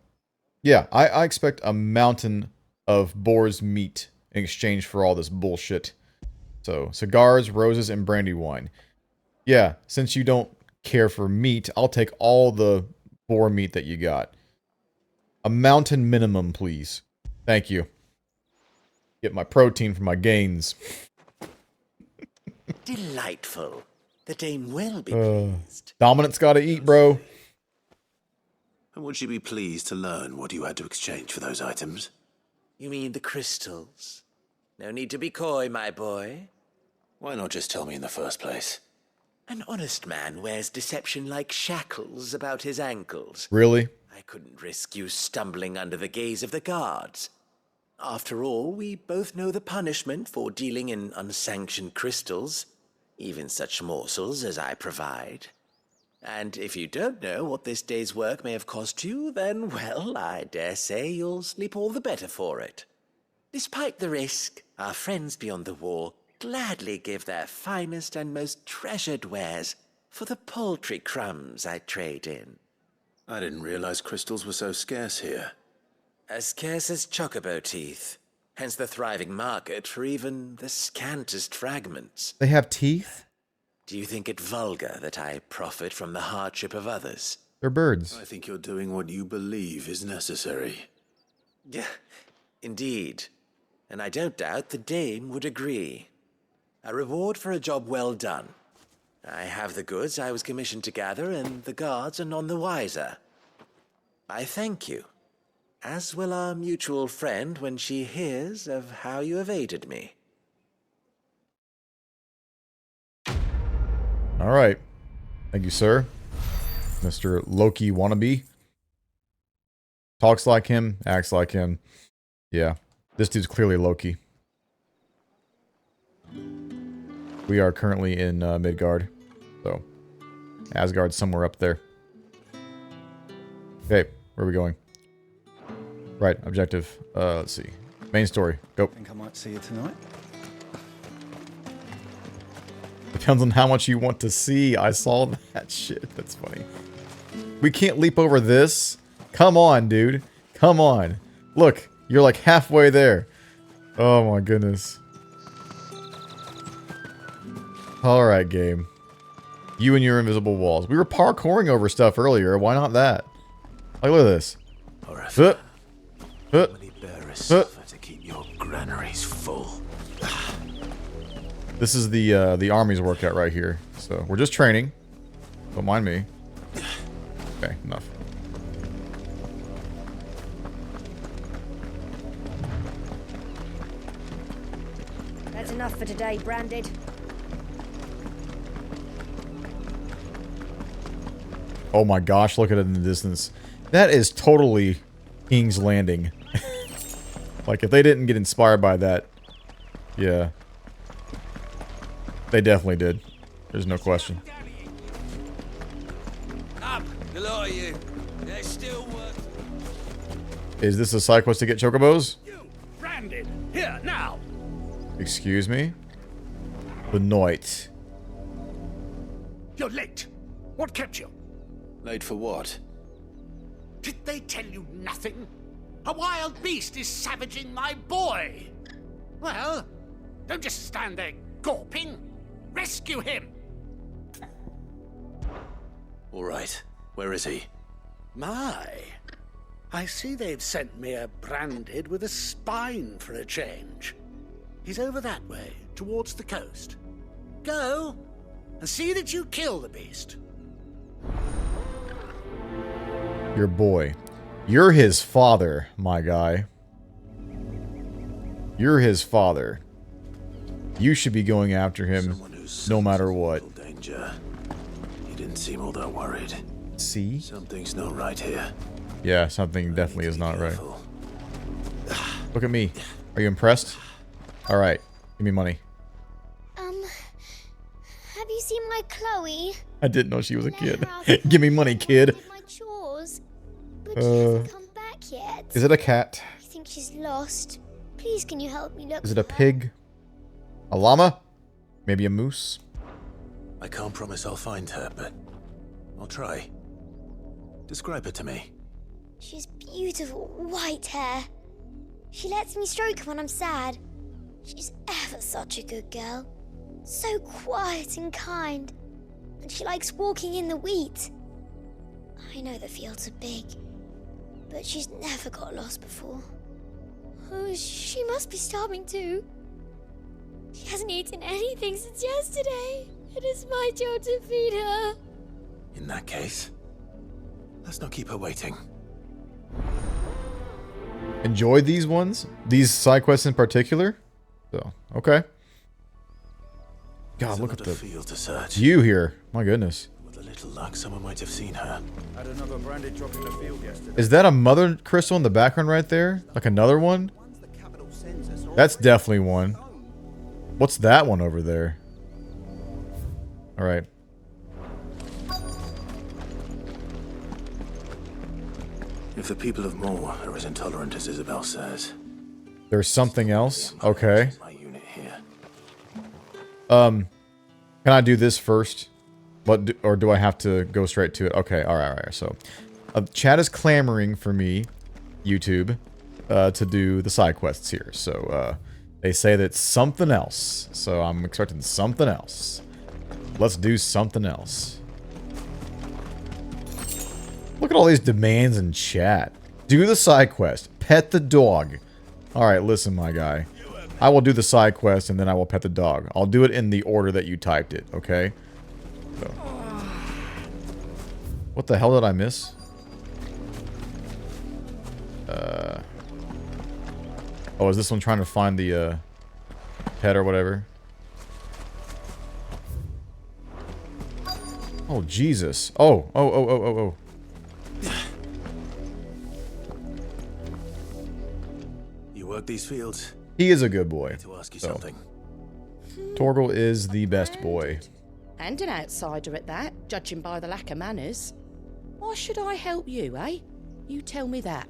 Yeah, I expect a mountain of boar's meat in exchange for all this bullshit. So, cigars, roses, and brandy wine. Yeah, since you don't care for meat, I'll take all the boar meat that you got. A mountain minimum, please. Thank you. Get my protein for my gains. Delightful. The dame will be pleased. Dominant's gotta eat, bro. And would she be pleased to learn what you had to exchange for those items? You mean the crystals? No need to be coy, my boy. Why not just tell me in the first place? An honest man wears deception like shackles about his ankles. Really? I couldn't risk you stumbling under the gaze of the guards. After all, we both know the punishment for dealing in unsanctioned crystals, even such morsels as I provide. And if you don't know what this day's work may have cost you, then, well, I dare say you'll sleep all the better for it. Despite the risk, our friends beyond the wall gladly give their finest and most treasured wares for the paltry crumbs I trade in. I didn't realize crystals were so scarce here. As scarce as chocobo teeth, hence the thriving market for even the scantest fragments. They have teeth? Do you think it vulgar that I profit from the hardship of others? They're birds. I think you're doing what you believe is necessary. Yeah, indeed. And I don't doubt the dame would agree. A reward for a job well done. I have the goods I was commissioned to gather, and the guards are none the wiser. I thank you, as will our mutual friend when she hears of how you have aided me. All right. Thank you, sir. Mr. Loki wannabe. Talks like him, acts like him. Yeah. This dude's clearly Loki. We are currently in Midgard. So, Asgard's somewhere up there. Okay, where are we going? Right, objective. Let's see. Main story. Go. I think I might see you tonight. Depends on how much you want to see. I saw that shit. That's funny. We can't leap over this. Come on, dude. Come on. Look, you're like halfway there. Oh my goodness. Alright, game. You and your invisible walls. We were parkouring over stuff earlier. Why not that? Like, look at this. Many bearers suffer to keep your granaries full. This is the army's workout right here. So we're just training. Don't mind me. Okay, enough. That's enough for today, Branded. Oh my gosh, look at it in the distance. That is totally King's Landing. Like, if they didn't get inspired by that, yeah. They definitely did. There's no question. Up, the lot of you. There's still work. Is this a side quest to get chocobos? Branded. Here, now. Excuse me? The night. You're late. What kept you? Late for what? Did they tell you nothing? A wild beast is savaging my boy. Well, don't just stand there gawping. Rescue him. All right. Where is he? My, I see they've sent me a Branded with a spine for a change. He's over that way, towards the coast. Go, and see that you kill the beast. Your boy. You're his father, my guy. You're his father. You should be going after him no matter what. Danger. He didn't seem all that worried. See? Something's not right here. Yeah, something definitely is not right. Look at me. Are you impressed? Alright, give me money. Have you seen my Chloe? I didn't know she was a kid. Give me money, kid. My chores. But hasn't come back yet. Is it a cat? I think she's lost. Please, can you help me look Is it a for her? pig? A llama? Maybe a moose? I can't promise I'll find her, but I'll try. Describe her to me. She has beautiful white hair. She lets me stroke her when I'm sad. She's ever such a good girl. So quiet and kind. And she likes walking in the wheat. I know the fields are big, but she's never got lost before. Oh, she must be starving too. She hasn't eaten anything since yesterday. It is my job to feed her. In that case, let's not keep her waiting. Enjoy these ones? These side quests in particular? So, okay. God, look at the field to search. view here. My goodness. With a little luck, someone might have seen her. Had another branded drop in the field yesterday. Is that a mother crystal in the background right there? Like another one? That's definitely one. What's that one over there? Alright. If the people of Moore are as intolerant as Isabel says. There's something else? Okay. My unit here. Can I do this first? Or do I have to go straight to it? Okay, alright. So, chat is clamoring for me, YouTube, to do the side quests here. So, they say that it's something else. So, I'm expecting something else. Let's do something else. Look at all these demands in chat. Do the side quest. Pet the dog. Alright, listen, my guy. I will do the side quest and then I will pet the dog. I'll do it in the order that you typed it, okay? So. What the hell did I miss? Oh, is this one trying to find the, pet or whatever? Oh, Jesus. Oh. You work these fields? He is a good boy. To ask you something. Torgal is the best boy. And an outsider at that, judging by the lack of manners. Why should I help you, eh? You tell me that.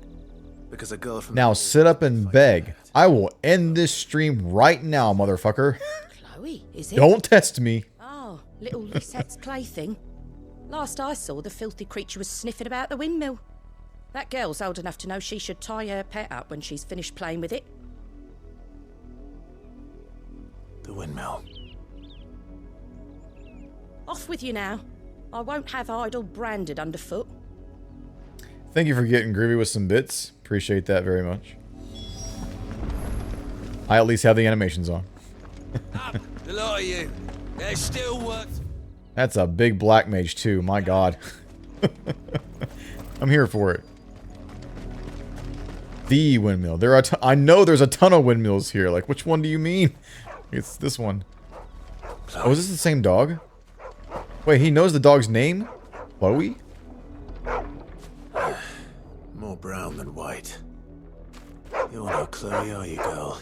Because a girl from Now sit up and beg. I will end this stream right now, motherfucker. Chloe, is it? Don't test me. Oh, little Lisette's plaything. Last I saw, the filthy creature was sniffing about the windmill. That girl's old enough to know she should tie her pet up when she's finished playing with it. the windmill. Off with you now. I won't have idle branded underfoot. Thank you for getting groovy with some bits. Appreciate that very much. I at least have the animations on. The lot of you. There's still work. That's a big black mage too, my god. I'm here for it. The windmill. There are I know there's a ton of windmills here. Like, which one do you mean? It's this one. Oh, is this the same dog? Wait, he knows the dog's name? Chloe? More brown than white. You're not Chloe, are you, girl?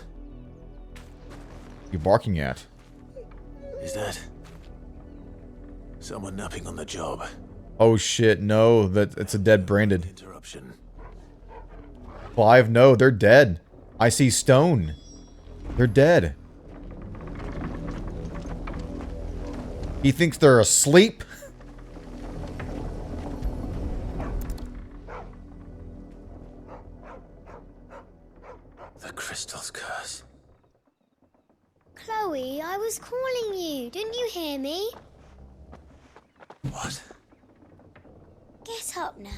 You barking at? Is that someone napping on the job? Oh shit, no, that it's a dead branded. Interruption. Clive, no, they're dead. I see stone. They're dead. He thinks they're asleep? The crystal's curse. Chloe, I was calling you. Didn't you hear me? What? Get up now.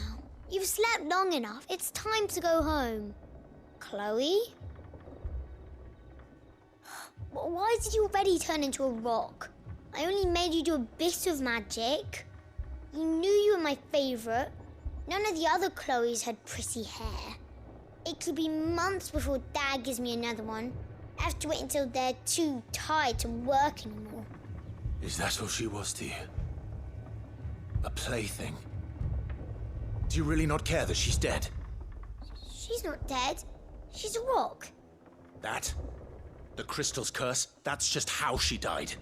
You've slept long enough. It's time to go home. Chloe? Why did you already turn into a rock? I only made you do a bit of magic. You knew you were my favorite. None of the other Chloes had pretty hair. It could be months before Dad gives me another one. I have to wait until they're too tired to work anymore. Is that all she was to you? A plaything? Do you really not care that she's dead? She's not dead. She's a rock. That? The crystal's curse? That's just how she died.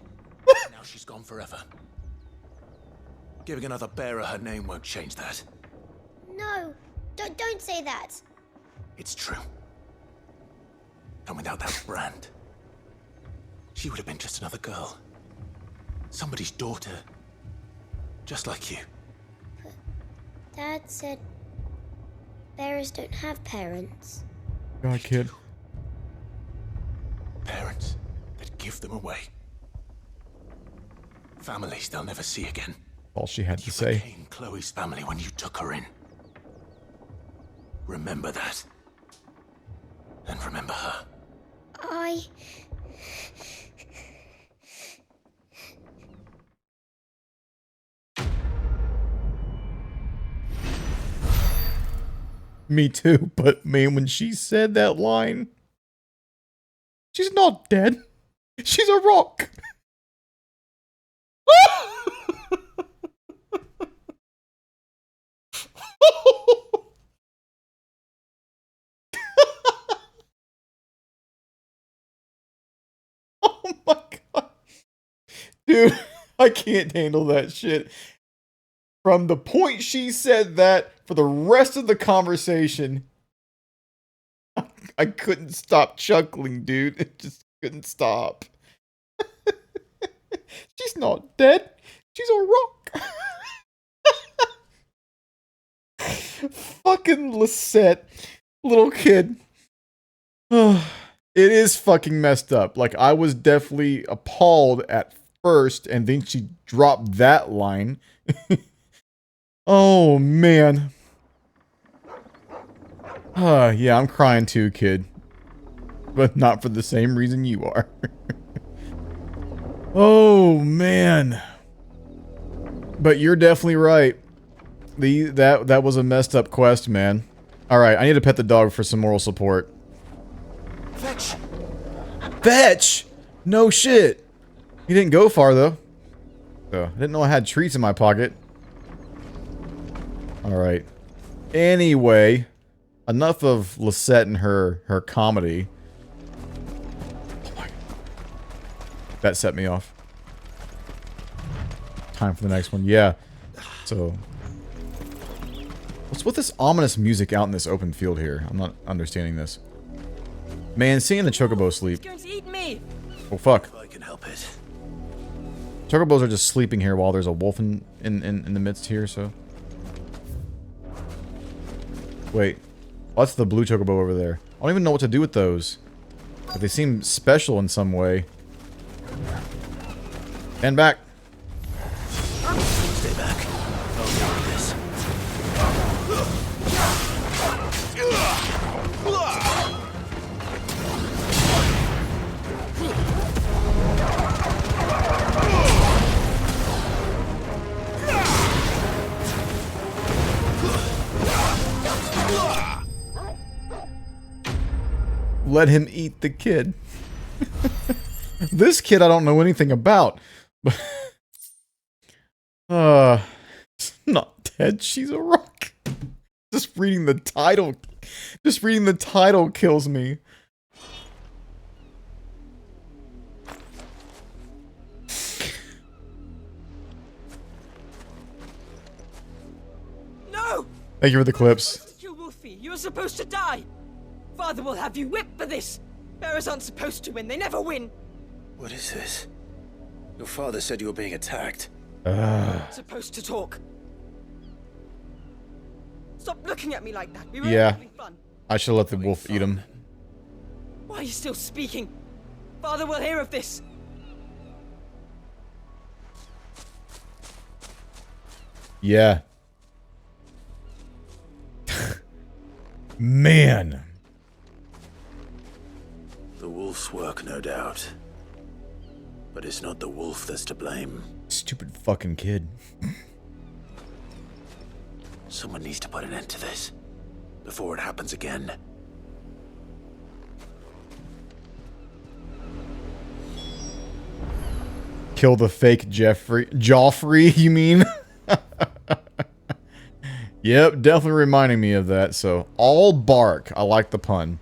Now she's gone forever. Giving another bearer her name won't change that. No, Don't say that. It's true. And without that brand, she would have been just another girl. Somebody's daughter. Just like you. Dad said bearers don't have parents. God, kid. Parents that give them away. Families they'll never see again. All she had to say. Became Chloe's family when you took her in. Remember that. And remember her. Me too, but man, when she said that line, she's not dead. She's a rock. Oh my god. Dude, I can't handle that shit. From the point she said that, for the rest of the conversation, I couldn't stop chuckling, dude. It just couldn't stop. She's not dead. She's a rock. Fucking Lisette, little kid. It is fucking messed up. Like, I was definitely appalled at first, and then she dropped that line. Oh, man. Yeah, I'm crying too, kid. But not for the same reason you are. Oh, man. But you're definitely right. That was a messed up quest, man. Alright, I need to pet the dog for some moral support. Fetch! Fetch! No shit! He didn't go far, though. So, I didn't know I had treats in my pocket. Alright. Anyway, enough of Lisette and her comedy. Oh my. That set me off. Time for the next one. Yeah. So, what's with this ominous music out in this open field here? I'm not understanding this. Man, seeing the chocobo sleep. It's going to eat me. Oh fuck. I can help it. Chocobos are just sleeping here while there's a wolf in the midst here, so. Wait. Oh, that's the blue chocobo over there. I don't even know what to do with those. But they seem special in some way. Stand back. Stay back. I'll deal with this. Let him eat the kid. This kid I don't know anything about. Not dead, she's a rock. Just reading the title kills me. No! Thank you for the clips. Kill Wolfie. You're supposed to die. Father will have you whipped for this. Bearers aren't supposed to win. They never win. What is this? Your father said you were being attacked. Supposed to talk. Stop looking at me like that. We were Yeah. having fun. I should let the wolf eat him. Why are you still speaking? Father will hear of this. Yeah. Man. The wolf's work, no doubt. But it's not the wolf that's to blame. Stupid fucking kid. Someone needs to put an end to this before it happens again. Kill the fake Joffrey, you mean? Yep, definitely reminding me of that, so. All bark. I like the pun.